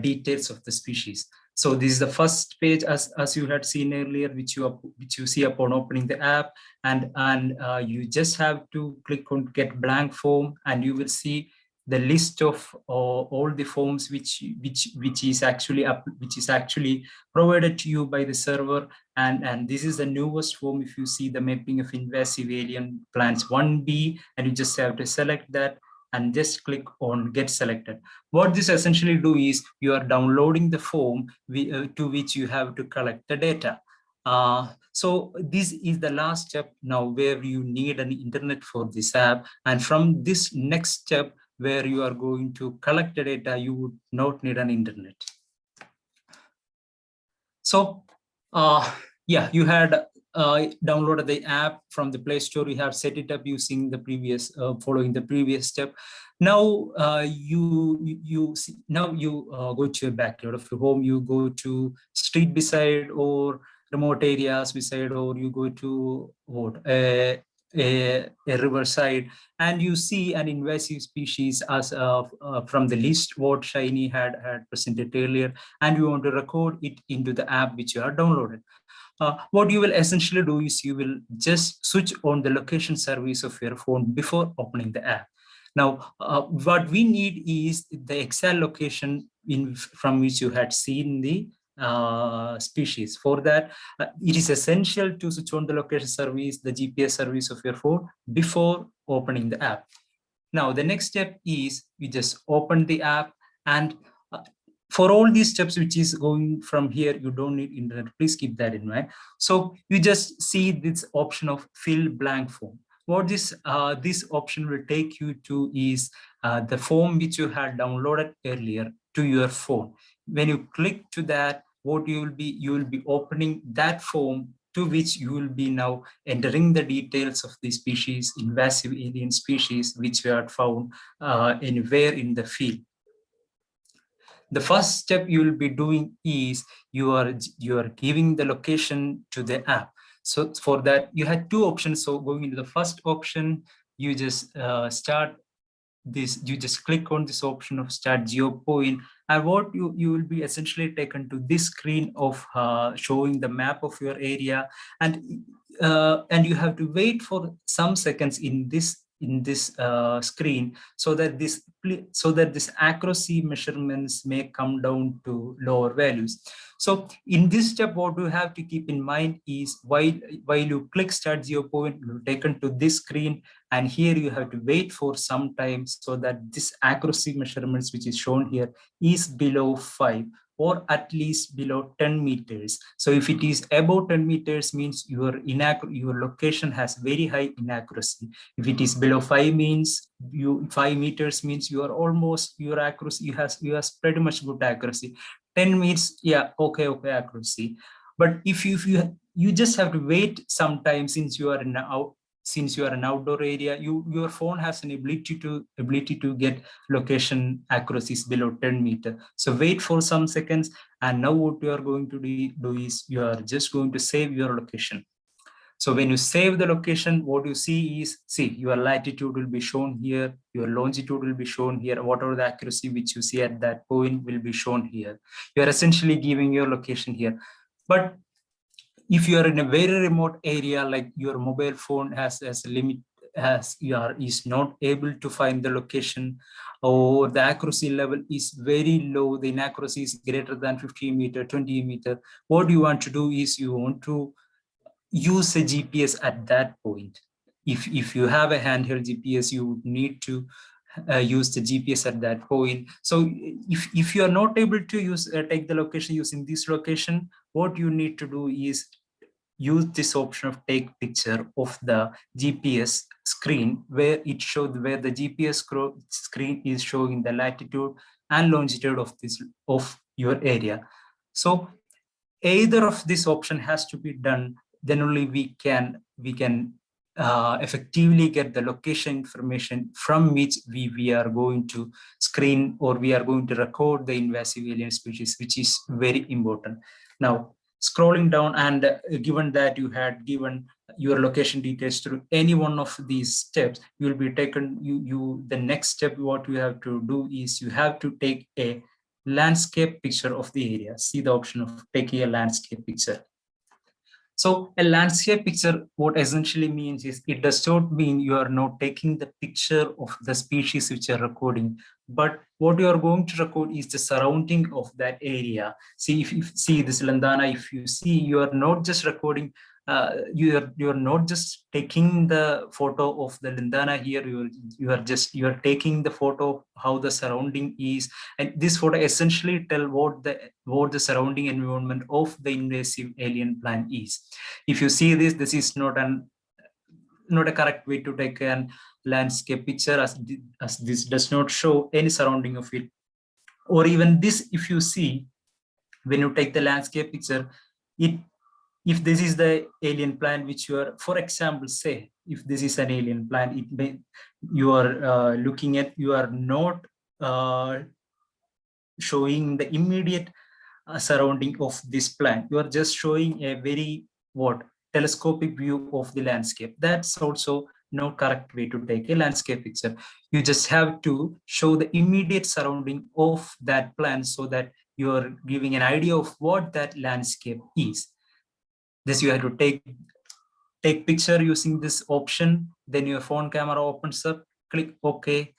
details of the species. So this is the first page, as you had seen earlier, which you see upon opening the app, and you just have to click on get blank form, and you will see the list of all the forms which is actually provided to you by the server, and this is the newest form. If you see the mapping of invasive alien plants 1B, and you just have to select that and just click on get selected. What this essentially do is you are downloading the form to which you have to collect the data. So this is the last step now where you need an internet for this app, and from this next step where you are going to collect the data, you would not need an internet. So yeah, you had downloaded the app from the Play Store. You have set it up using the previous, following the previous step. Now you go to your backyard of your home. You go to street beside or remote areas beside, or you go to what a riverside, and you see an invasive species as from the list what Shiny had presented earlier, and you want to record it into the app which you are downloaded. What you will essentially do is you will just switch on the location service of your phone before opening the app. Now, what we need is the exact location from which you had seen the species. For that, it is essential to switch on the location service, the GPS service of your phone before opening the app. Now, the next step is you just open the app, and for all these steps which is going from here, you don't need internet. Please keep that in mind. So you just see this option of fill blank form. What this option will take you to is the form which you had downloaded earlier to your phone. When you click to that, what you will be opening that form to which you will be now entering the details of the species, invasive alien species, which you had found anywhere in the field. The first step you will be doing is you are giving the location to the app. So for that, you had two options. So going into the first option, you just you just click on this option of start geopoint, and what you will be essentially taken to this screen of showing the map of your area, and you have to wait for some seconds in this screen, so that this accuracy measurements may come down to lower values. So in this step, what you have to keep in mind is while you click start geopoint, you're taken to this screen, and here you have to wait for some time so that this accuracy measurements which is shown here is below 5. or at least below 10 meters. So if it is above 10 meters means your location has very high inaccuracy. If it is below 5 meters means you are almost, your accuracy, you has pretty much good accuracy. 10 means, yeah, okay, accuracy. But if you just have to wait sometimes, since you are an outdoor area, your phone has an ability to get location accuracies below 10 meter. So wait for some seconds, and now what you are going to do is you are just going to save your location. So when you save the location, what you see is, your latitude will be shown here, your longitude will be shown here, whatever the accuracy which you see at that point will be shown here. You are essentially giving your location here. But if you are in a very remote area, like your mobile phone has a limit, is not able to find the location, or the accuracy level is very low, the inaccuracy is greater than 50 meter, 20 meter, what you want to do is you want to use a GPS at that point. If you have a handheld GPS, you would need to use the GPS at that point. So if you are not able to take the location using this location, what you need to do is use this option of take picture of the GPS screen, where the GPS screen is showing the latitude and longitude of your area. So either of this option has to be done, then only we can effectively get the location information from which we are going to screen, or we are going to record the invasive alien species, which is very important. Now, scrolling down, and given that you had given your location details through any one of these steps, you will be taken, the next step, what you have to do is you have to take a landscape picture of the area. See the option of taking a landscape picture. So a landscape picture, what essentially means is, it does not mean you are not taking the picture of the species which you are recording, but what you are going to record is the surrounding of that area. See, if you see this lantana, if you see, you are not just recording, you are not just taking the photo of the lantana here, you are taking the photo of how the surrounding is, and this photo essentially tell what the surrounding environment of the invasive alien plant is. If you see this is not a correct way to take a landscape picture, as this does not show any surrounding of it. Or even this, if you see, when you take the landscape picture, if this is the alien plant which you are, for example, say, if this is an alien plant, you are looking at, you are not showing the immediate surrounding of this plant. You are just showing a very telescopic view of the landscape. That's also no correct way to take a landscape picture. You just have to show the immediate surrounding of that plant, so that you are giving an idea of what that landscape is. This you have to take picture using this option. Then your phone camera opens up. Click OK.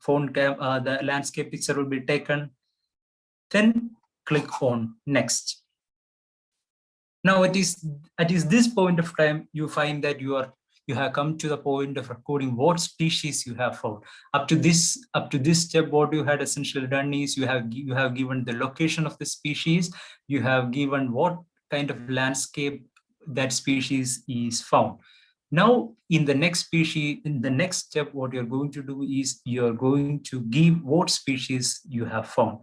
The landscape picture will be taken. Then click on next. Now it is at this point of time you find that you have come to the point of recording what species you have found. Up to this step, what you had essentially done is you have given the location of the species, you have given what kind of landscape that species is found. Now, in the next step, what you're going to do is you're going to give what species you have found.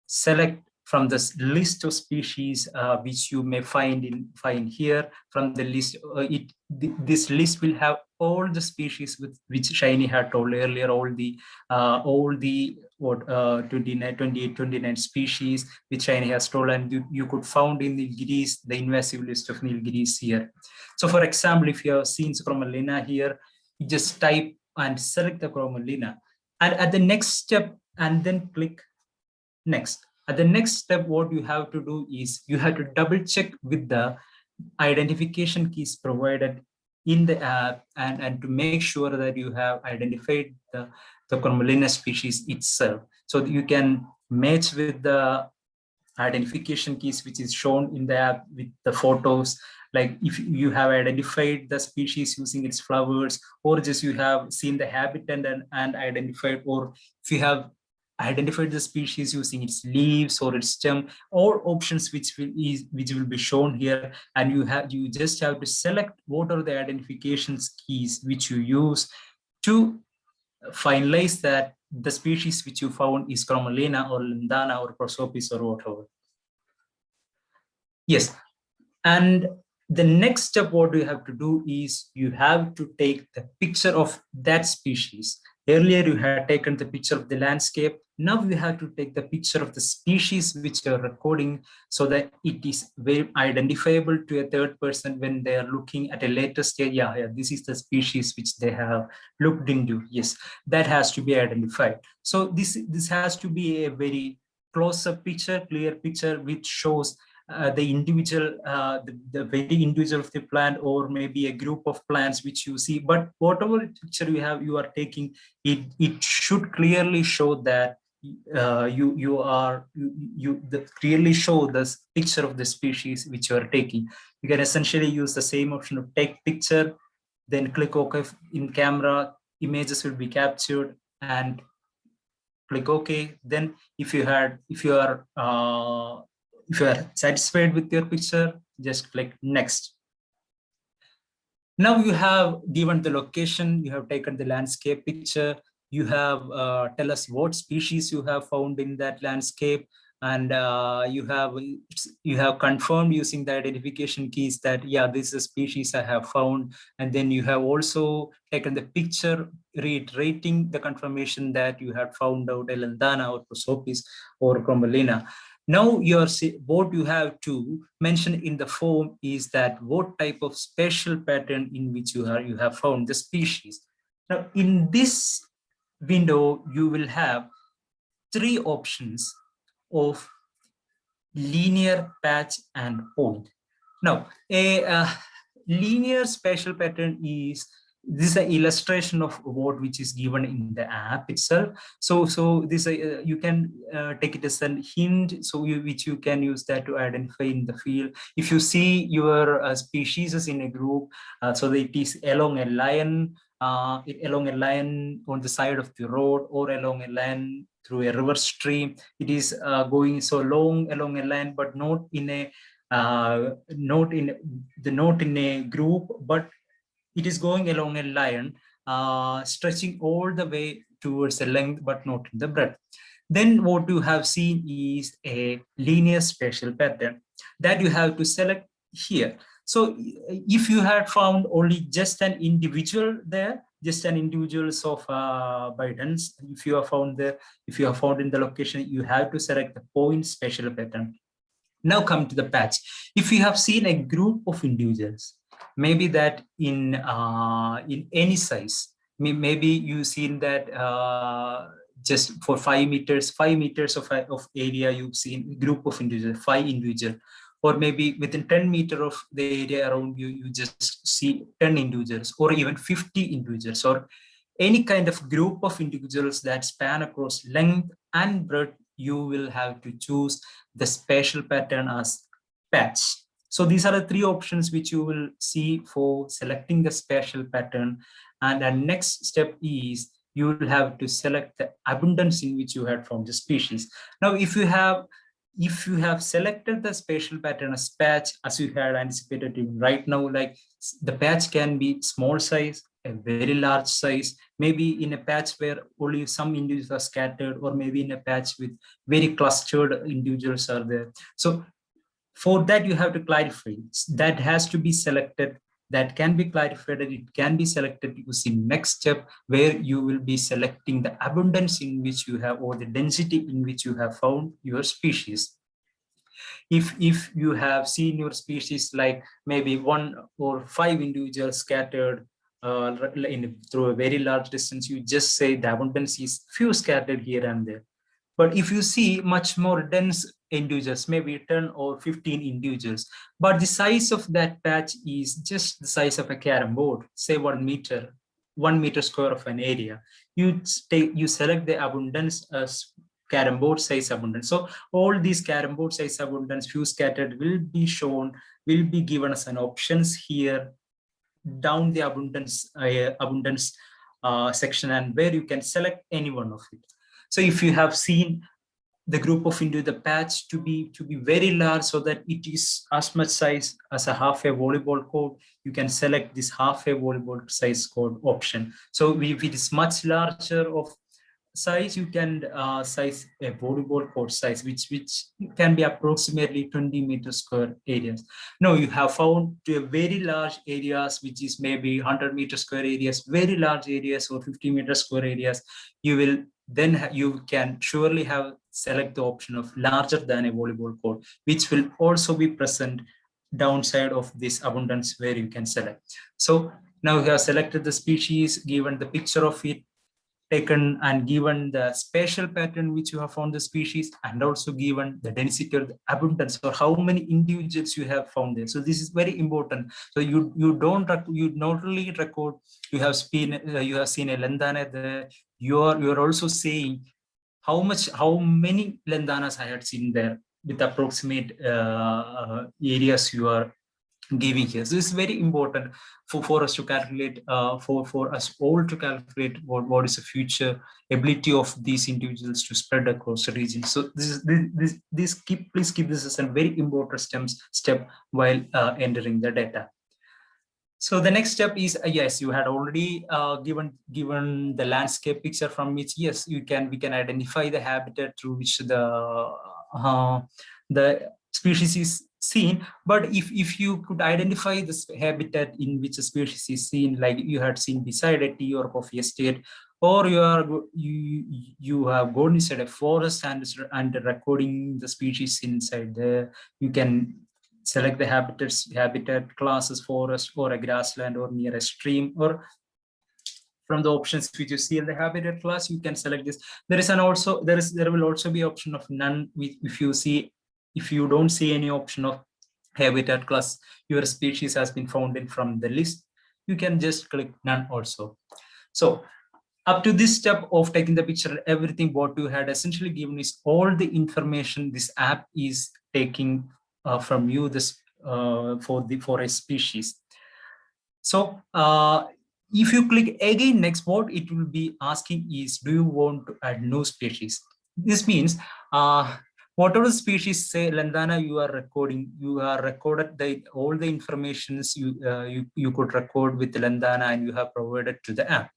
Select from this list of species which you may find here. From the list, this list will have all the species which Shiny had told earlier, all the 29 species which Shiny has told, and you could found in Nilgiris, the invasive list of Nilgiris here. So for example, if you have seen Chromalina here, you just type and select the Chromalina, and at the next step, and then click next. At the next step, what you have to do is you have to double check with the identification keys provided in the app, and to make sure that you have identified the Chromalina species itself. So you can match with the identification keys which is shown in the app with the photos. Like if you have identified the species using its flowers, or just you have seen the habitat and identified, or if you have identified the species using its leaves or its stem, or options which will be shown here, and you just have to select what are the identifications keys which you use to finalize that the species which you found is Chromalina or Lindana or Prosopis or whatever. Yes, and the next step what you have to do is you have to take the picture of that species. Earlier you had taken the picture of the landscape. Now you have to take the picture of the species which you are recording so that it is very identifiable to a third person when they are looking at a later stage. Yeah, this is the species which they have looked into. Yes, that has to be identified. So this has to be a very close-up picture, clear picture, which shows the individual, the very individual of the plant, or maybe a group of plants which you see. But whatever picture you are taking, it should clearly show that clearly show the picture of the species which you are taking. You can essentially use the same option of take picture, then click OK in camera, images will be captured, and click OK. Then if you are satisfied with your picture, just click next. Now you have given the location, you have taken the landscape picture, you have tell us what species you have found in that landscape, and you have confirmed using the identification keys that yeah, this is a species I have found, and then you have also taken the picture reiterating the confirmation that you had found out Elendana or Prosopis or Chromalina. Now what you have to mention in the form is that what type of spatial pattern in which you have found the species. Now in this window, you will have three options of linear, patch, and point. Now a linear spatial pattern is this is an illustration of what which is given in the app itself. So this you can take it as a hint, so which you can use that to identify in the field. If you see your species in a group, so that it is along a line, along a line on the side of the road, or along a line through a river stream, it is going so long along a line, but not in a not in a group, but it is going along a line, stretching all the way towards the length, but not in the breadth. Then what you have seen is a linear spatial pattern that you have to select here. So if you had found only just an individual there, just an individuals of bytens, if you are found in the location, you have to select the point spatial pattern. Now come to the patch. If you have seen a group of individuals, maybe that in any size, maybe you've seen that just for 5 meters of area, you've seen a group of individuals, 5 individuals, or maybe within 10 meters of the area around you, you just see 10 individuals, or even 50 individuals, or any kind of group of individuals that span across length and breadth, you will have to choose the spatial pattern as patch. So these are the three options which you will see for selecting the spatial pattern. And the next step is you will have to select the abundance in which you had found the species. Now, if you have selected the spatial pattern as patch, as you had anticipated right now, like the patch can be small size, a very large size, maybe in a patch where only some individuals are scattered, or maybe in a patch with very clustered individuals are there. So for that, you have to clarify. That has to be selected. That can be clarified, and it can be selected using next step, where you will be selecting the abundance in which you have, or the density in which you have found your species. If you have seen your species like maybe 1 or 5 individuals scattered through a very large distance, you just say the abundance is few scattered here and there. But if you see much more dense individuals, maybe 10 or 15 individuals, but the size of that patch is just the size of a carom board, say 1 meter square of an area, you select the abundance as carom board size abundance. So all these carom board size abundance, few scattered, will be given as an options here down the abundance section, and where you can select any one of it. So if you have seen the group of into the patch to be very large, so that it is as much size as a half a volleyball court, you can select this half a volleyball size court option. So if it is much larger of size, you can size a volleyball court size, which can be approximately 20 meter square areas. Now you have found to a very large areas, which is maybe 100 meter square areas, very large areas, or 50 meter square areas. You will then you can surely have select the option of larger than a volleyball court, which will also be present downside of this abundance where you can select. So now you have selected the species, given the picture of it, taken and given the spatial pattern which you have found the species, and also given the density or the abundance, or how many individuals you have found there. So this is very important. So you not only record you have seen a lendana there, you're also saying how many lendanas I had seen there, with approximate areas you are giving here. So this is very important for us to calculate, for us all to calculate what is the future ability of these individuals to spread across the region. So please keep this as a very important step while entering the data. So the next step is, yes, you had already given the landscape picture from which, yes, we can identify the habitat through which the species is seen. But if you could identify this habitat in which a species is seen, like you had seen beside a tea or coffee estate, or you have gone inside a forest and recording the species inside there, you can select the habitat classes, forest or a grassland or near a stream, or from the options which you see in the habitat class, you can select this. There will also be option of none. If you don't see any option of habitat class, your species has been found in from the list, you can just click none also. So up to this step of taking the picture, everything what you had essentially given is all the information this app is taking from you for a species. So if you click again next, what it will be asking is, do you want to add no species? This means whatever species say lendana you are recording, you are recorded all the informations you could record with lendana, and you have provided to the app.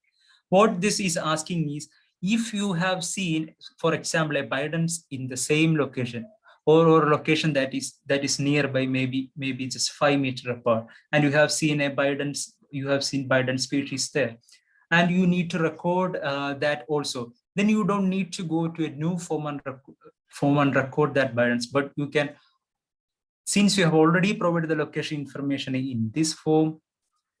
What this is asking is, if you have seen, for example, abundance in the same location, or location that is nearby, maybe just 5 meters apart, and you have seen abundance species there, and you need to record that also, then you don't need to go to a new form and record that abundance, but you can, since you have already provided the location information in this form,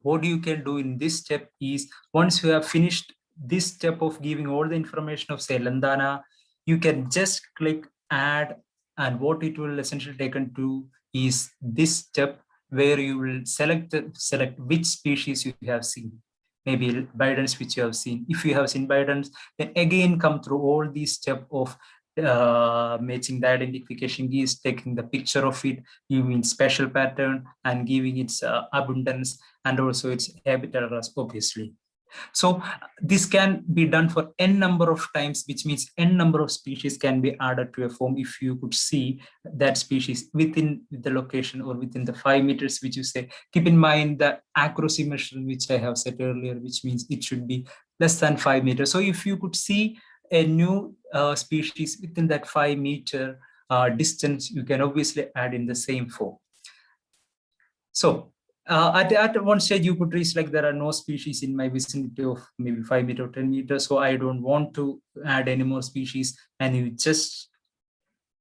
what you can do in this step is, once you have finished this step of giving all the information of say lendana, you can just click add, and what it will essentially take to is this step where you will select which species you have seen, maybe abundance which you have seen. If you have seen abundance, then again come through all these steps of matching the identification keys, taking the picture of it, giving special pattern, and giving its abundance, and also its habitat class, obviously. So this can be done for n number of times, which means n number of species can be added to a form if you could see that species within the location or within the 5 meters, which you say. Keep in mind the accuracy measure, which I have said earlier, which means it should be less than 5 meters. So if you could see a new species within that 5 meter distance, you can obviously add in the same form. So at one stage you could reach like there are no species in my vicinity of maybe 5 meters or 10 meters, so I don't want to add any more species, and you just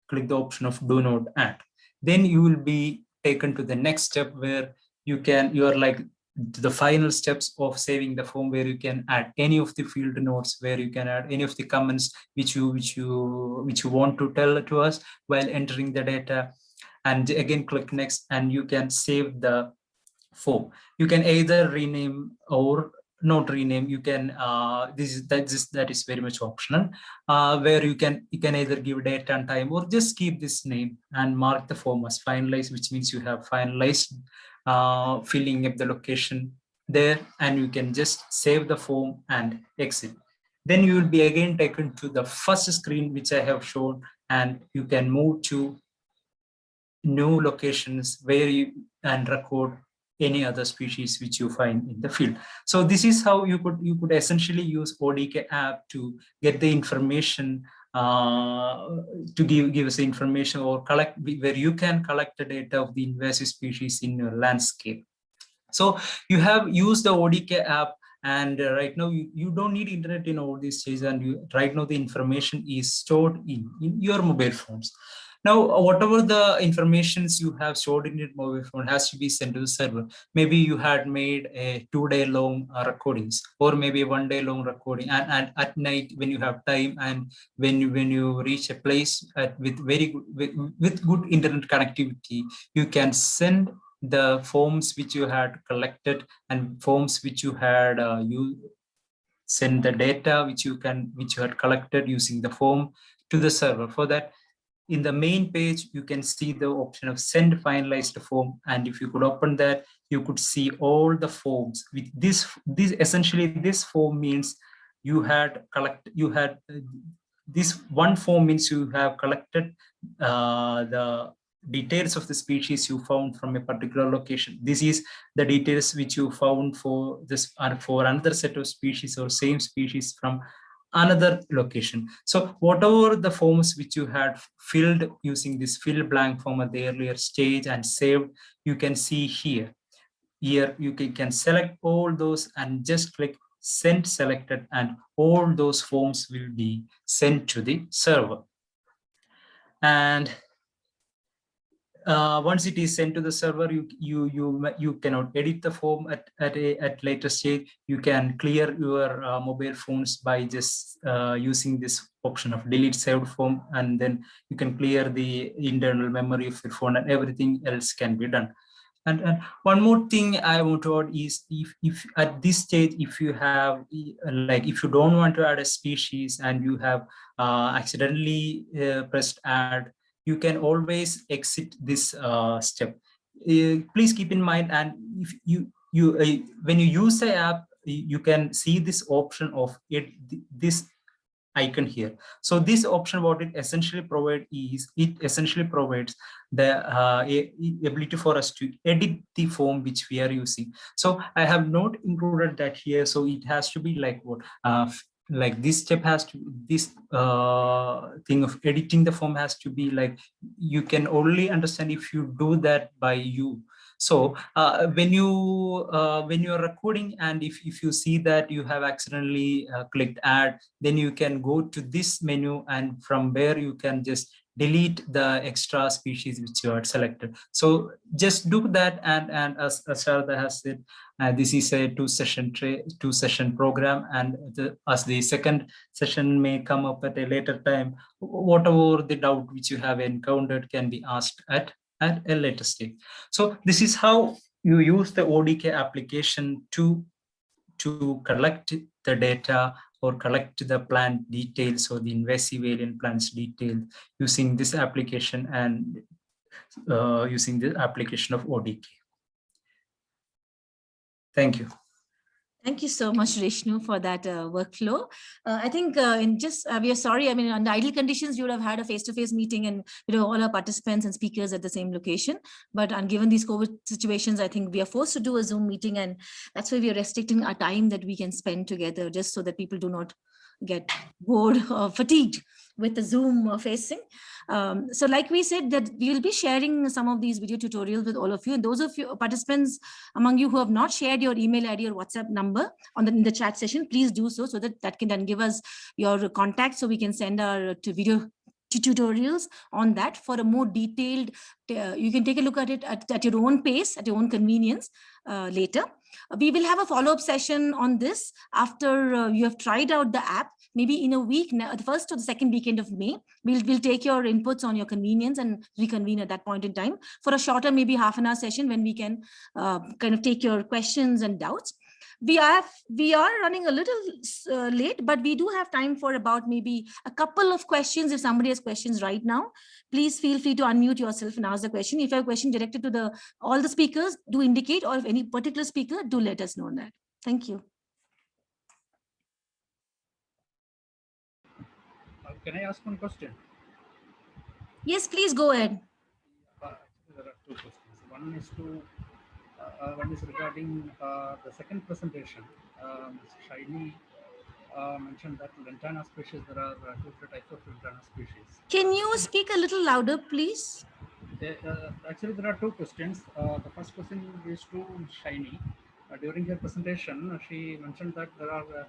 click the option of do not add. Then you will be taken to the next step where you are like the final steps of saving the form, where you can add any of the field notes, where you can add any of the comments which you want to tell to us while entering the data, and again click next, and you can save the form. You can either rename or not rename. You can that is very much optional, where you can either give date and time, or just keep this name and mark the form as finalized, which means you have finalized filling up the location there, and you can just save the form and exit. Then you will be again taken to the first screen, which I have shown, and you can move to new locations where you and record any other species which you find in the field. So this is how you could essentially use ODK app to get the information, to give us the information or collect, where you can collect the data of the invasive species in your landscape. So you have used the ODK app, and right now you don't need internet in all these stages, and right now the information is stored in your mobile phones. Now, whatever the informations you have stored in your mobile phone has to be sent to the server. Maybe you had made a 2-day long recordings, or maybe a 1-day long recording, and at night when you have time, and when you reach a place with very good, with good internet connectivity, you can send the forms which you had collected and forms which you had you send the data which you had collected using the form to the server. For that, in the main page, you can see the option of send finalized form, and if you could open that, you could see all the forms. With this essentially, this form means this one form means you have collected the details of the species you found from a particular location. This is the details which you found for this, for another set of species or same species from another location. So whatever the forms which you had filled using this fill blank form at the earlier stage and saved, you can see here. Here you can select all those and just click send selected, and all those forms will be sent to the server. And once it is sent to the server, you cannot edit the form at later stage. You can clear your mobile phones by just using this option of delete saved form, and then you can clear the internal memory of your phone, and everything else can be done. And one more thing I want to add is, if at this stage, if you have if you don't want to add a species and you have accidentally pressed add, you can always exit this step. Please keep in mind, and if you when you use the app, you can see this option of this icon here. So this option, what it essentially provides is, it essentially provides the ability for us to edit the form which we are using. So I have not included that here. So it has to be like what like this step has to, this thing of editing the form has to be like, you can only understand if you do that by you. So when you are recording, and if you see that you have accidentally clicked add, then you can go to this menu, and from where you can just delete the extra species which you had selected. So just do that, and as Sharda has said, this is a two-session program, and as the second session may come up at a later time, whatever the doubt which you have encountered can be asked at a later stage. So this is how you use the ODK application to collect the data or collect the plant details or the invasive alien plants details using this application, and using the application of ODK. Thank you. Thank you so much, Reshnu, for that workflow. I think we are sorry. I mean, under ideal conditions, you would have had a face-to-face meeting and all our participants and speakers at the same location. But given these COVID situations, I think we are forced to do a Zoom meeting, and that's why we are restricting our time that we can spend together, just so that people do not get bored or fatigued with the Zoom facing. So like we said, that we will be sharing some of these video tutorials with all of you. And those of you participants among you who have not shared your email ID or WhatsApp number in the chat session, please do so that can then give us your contact, so we can send our video tutorials on that for a more detailed. You can take a look at it at your own pace, at your own convenience later. We will have a follow-up session on this after you have tried out the app, maybe in a week, the first or the second weekend of May. We'll take your inputs on your convenience and reconvene at that point in time for a shorter, maybe half an hour session, when we can kind of take your questions and doubts. We are running a little late, but we do have time for about maybe a couple of questions. If somebody has questions right now, please feel free to unmute yourself and ask the question. If you have a question directed to all the speakers, do indicate, or if any particular speaker, do let us know that. Thank you. Can I ask one question? Yes, please go ahead. There are two questions. One is regarding the second presentation. Shaini mentioned that lantana species, there are two types of lantana species. Can you speak a little louder, please? Actually, there are two questions. The first question is to Shaini. During her presentation, she mentioned that there are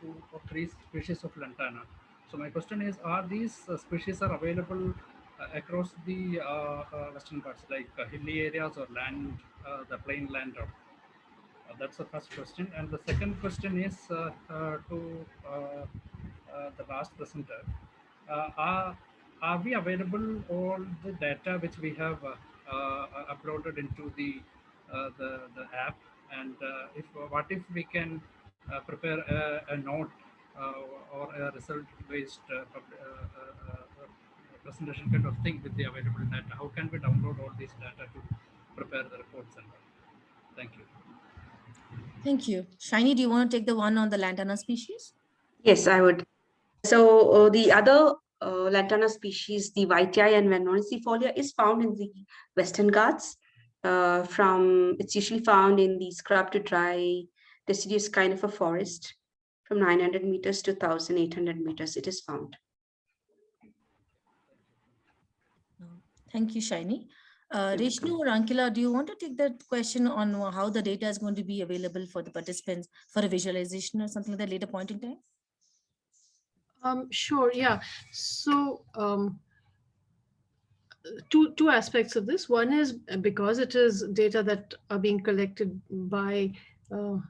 2 or 3 species of lantana. So my question is, are these species are available across the Western Ghats, like hilly areas or land, the plain land? That's the first question. And the second question is to the last presenter. Are we available all the data which we have uploaded into the app? And if what if we can prepare a note or a result-based presentation kind of thing with the available data? How can we download all this data to prepare the reports and all? Thank you. Thank you. Shaini, do you want to take the one on the lantana species? Yes, I would. So the other lantana species, the white-eye and venonicifolia, is found in the Western Ghats. It's usually found in the scrub to dry deciduous kind of a forest. From 900 meters to 1,800 meters, it is found. Thank you, Shaini. Reshnu or Ankila, do you want to take that question on how the data is going to be available for the participants for a visualization or something like that later point in time? Sure, yeah. So two aspects of this. One is because it is data that are being collected by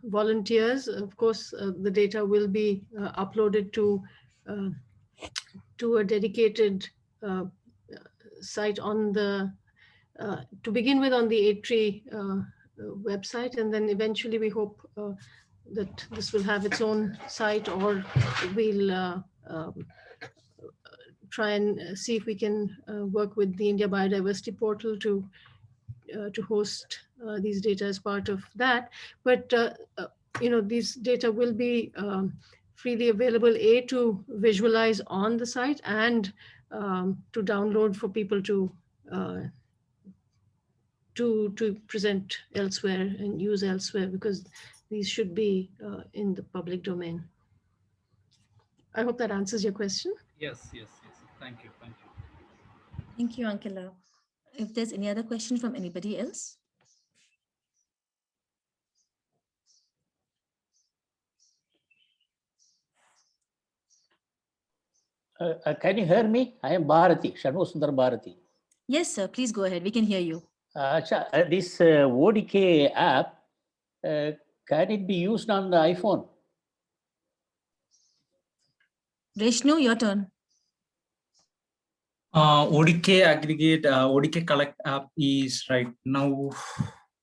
volunteers. Of course, the data will be uploaded to a dedicated site on the, to begin with, on the ATRI website, and then eventually we hope that this will have its own site, or we'll try and see if we can work with the India Biodiversity Portal to host these data as part of that. But these data will be freely available, to visualize on the site, and to download for people to present elsewhere and use elsewhere, because these should be in the public domain. I hope that answers your question. Yes. Thank you. Thank you, Ankila. If there's any other question from anybody else? Can you hear me? I am Bharati, Shanmu Sundar Bharati. Yes, sir. Please go ahead. We can hear you. This ODK app, can it be used on the iPhone? Reshnu, your turn. ODK aggregate, ODK collect app is right now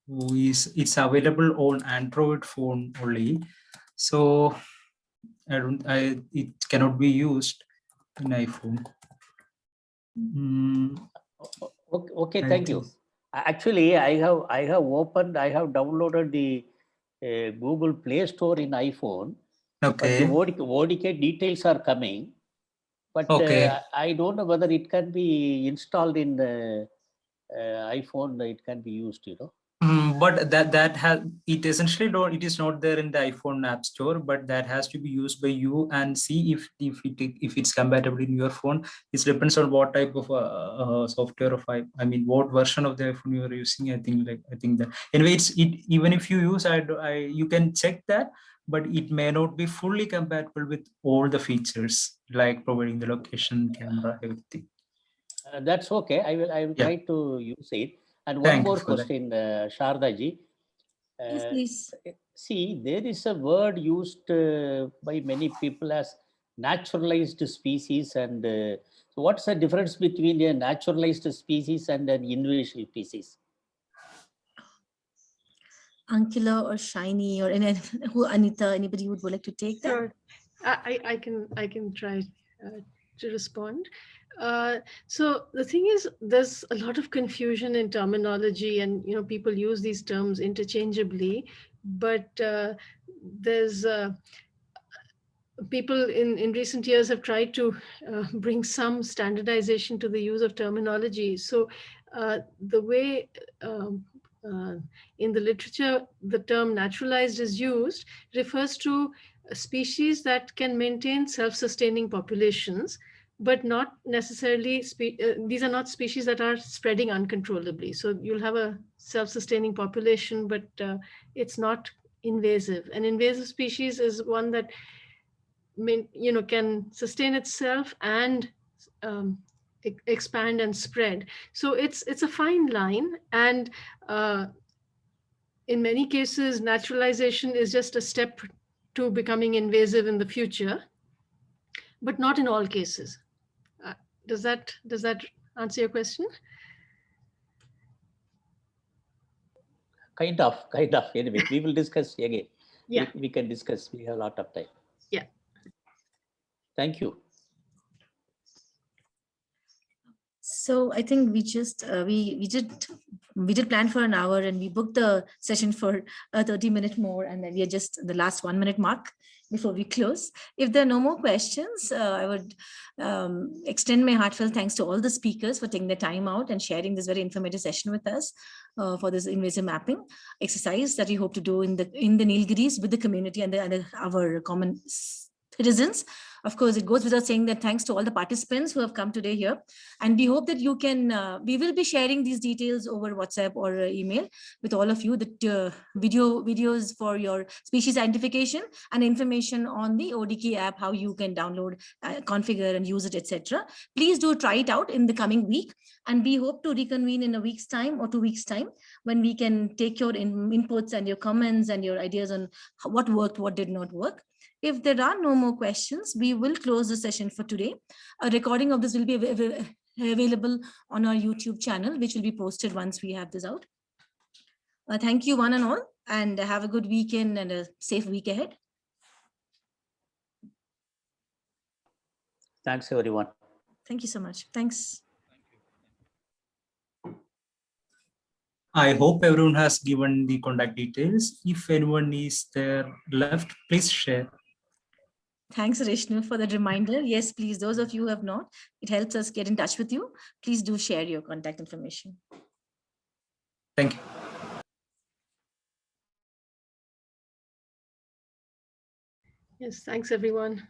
it's available on Android phone only. So it cannot be used in iPhone. Okay, thank you. Actually, I have downloaded the Google Play Store in iPhone. Okay. But the ODK details are coming. But okay. I don't know whether it can be installed in the iPhone. It can be used, But that has it essentially don't, it is not there in the iPhone App Store, but that has to be used by you and see if it's compatible in your phone. It depends on what type of software of I mean what version of the iPhone you are using. I think that anyway even if you use you can check that, but it may not be fully compatible with all the features like providing the location, camera, everything. That's okay. I will try to use it. And one more question, Sharda ji. Yes, please. See, there is a word used by many people as naturalized species. And so what's the difference between a naturalized species and an invasive species? Ankila or Shaini or Anita, anybody would like to take that? Sure. I can try to respond. So the thing is, there's a lot of confusion in terminology, and people use these terms interchangeably. But there's people in recent years have tried to bring some standardization to the use of terminology. So the way in the literature the term naturalized is used refers to species that can maintain self-sustaining populations, but not necessarily, these are not species that are spreading uncontrollably. So you'll have a self-sustaining population, but it's not invasive. An invasive species is one that can sustain itself and expand and spread. So it's a fine line, and in many cases, naturalization is just a step to becoming invasive in the future, but not in all cases. Does that answer your question? Kind of. Anyway, we will discuss again. Yeah. We can discuss. We have a lot of time. Yeah. Thank you. So I think we just we did plan for an hour, and we booked the session for a 30-minute more, and then we are just the last 1 minute mark before we close. If there are no more questions, I would extend my heartfelt thanks to all the speakers for taking the time out and sharing this very informative session with us for this invasive mapping exercise that we hope to do in the Nilgiris with the community and our common citizens. Of course, it goes without saying that thanks to all the participants who have come today here. And we hope that you can, we will be sharing these details over WhatsApp or email with all of you, the videos for your species identification and information on the ODK app, how you can download, configure and use it, etc. Please do try it out in the coming week. And we hope to reconvene in a week's time or 2 weeks' time when we can take your inputs and your comments and your ideas on what worked, what did not work. If there are no more questions, we will close the session for today. A recording of this will be available on our YouTube channel, which will be posted once we have this out. Thank you one and all, and have a good weekend and a safe week ahead. Thanks, everyone. Thank you so much. Thanks. I hope everyone has given the contact details. If anyone is there left, please share. Thanks, Reshnu, for that reminder. Yes, please, those of you who have not, it helps us get in touch with you. Please do share your contact information. Thank you. Yes, thanks, everyone.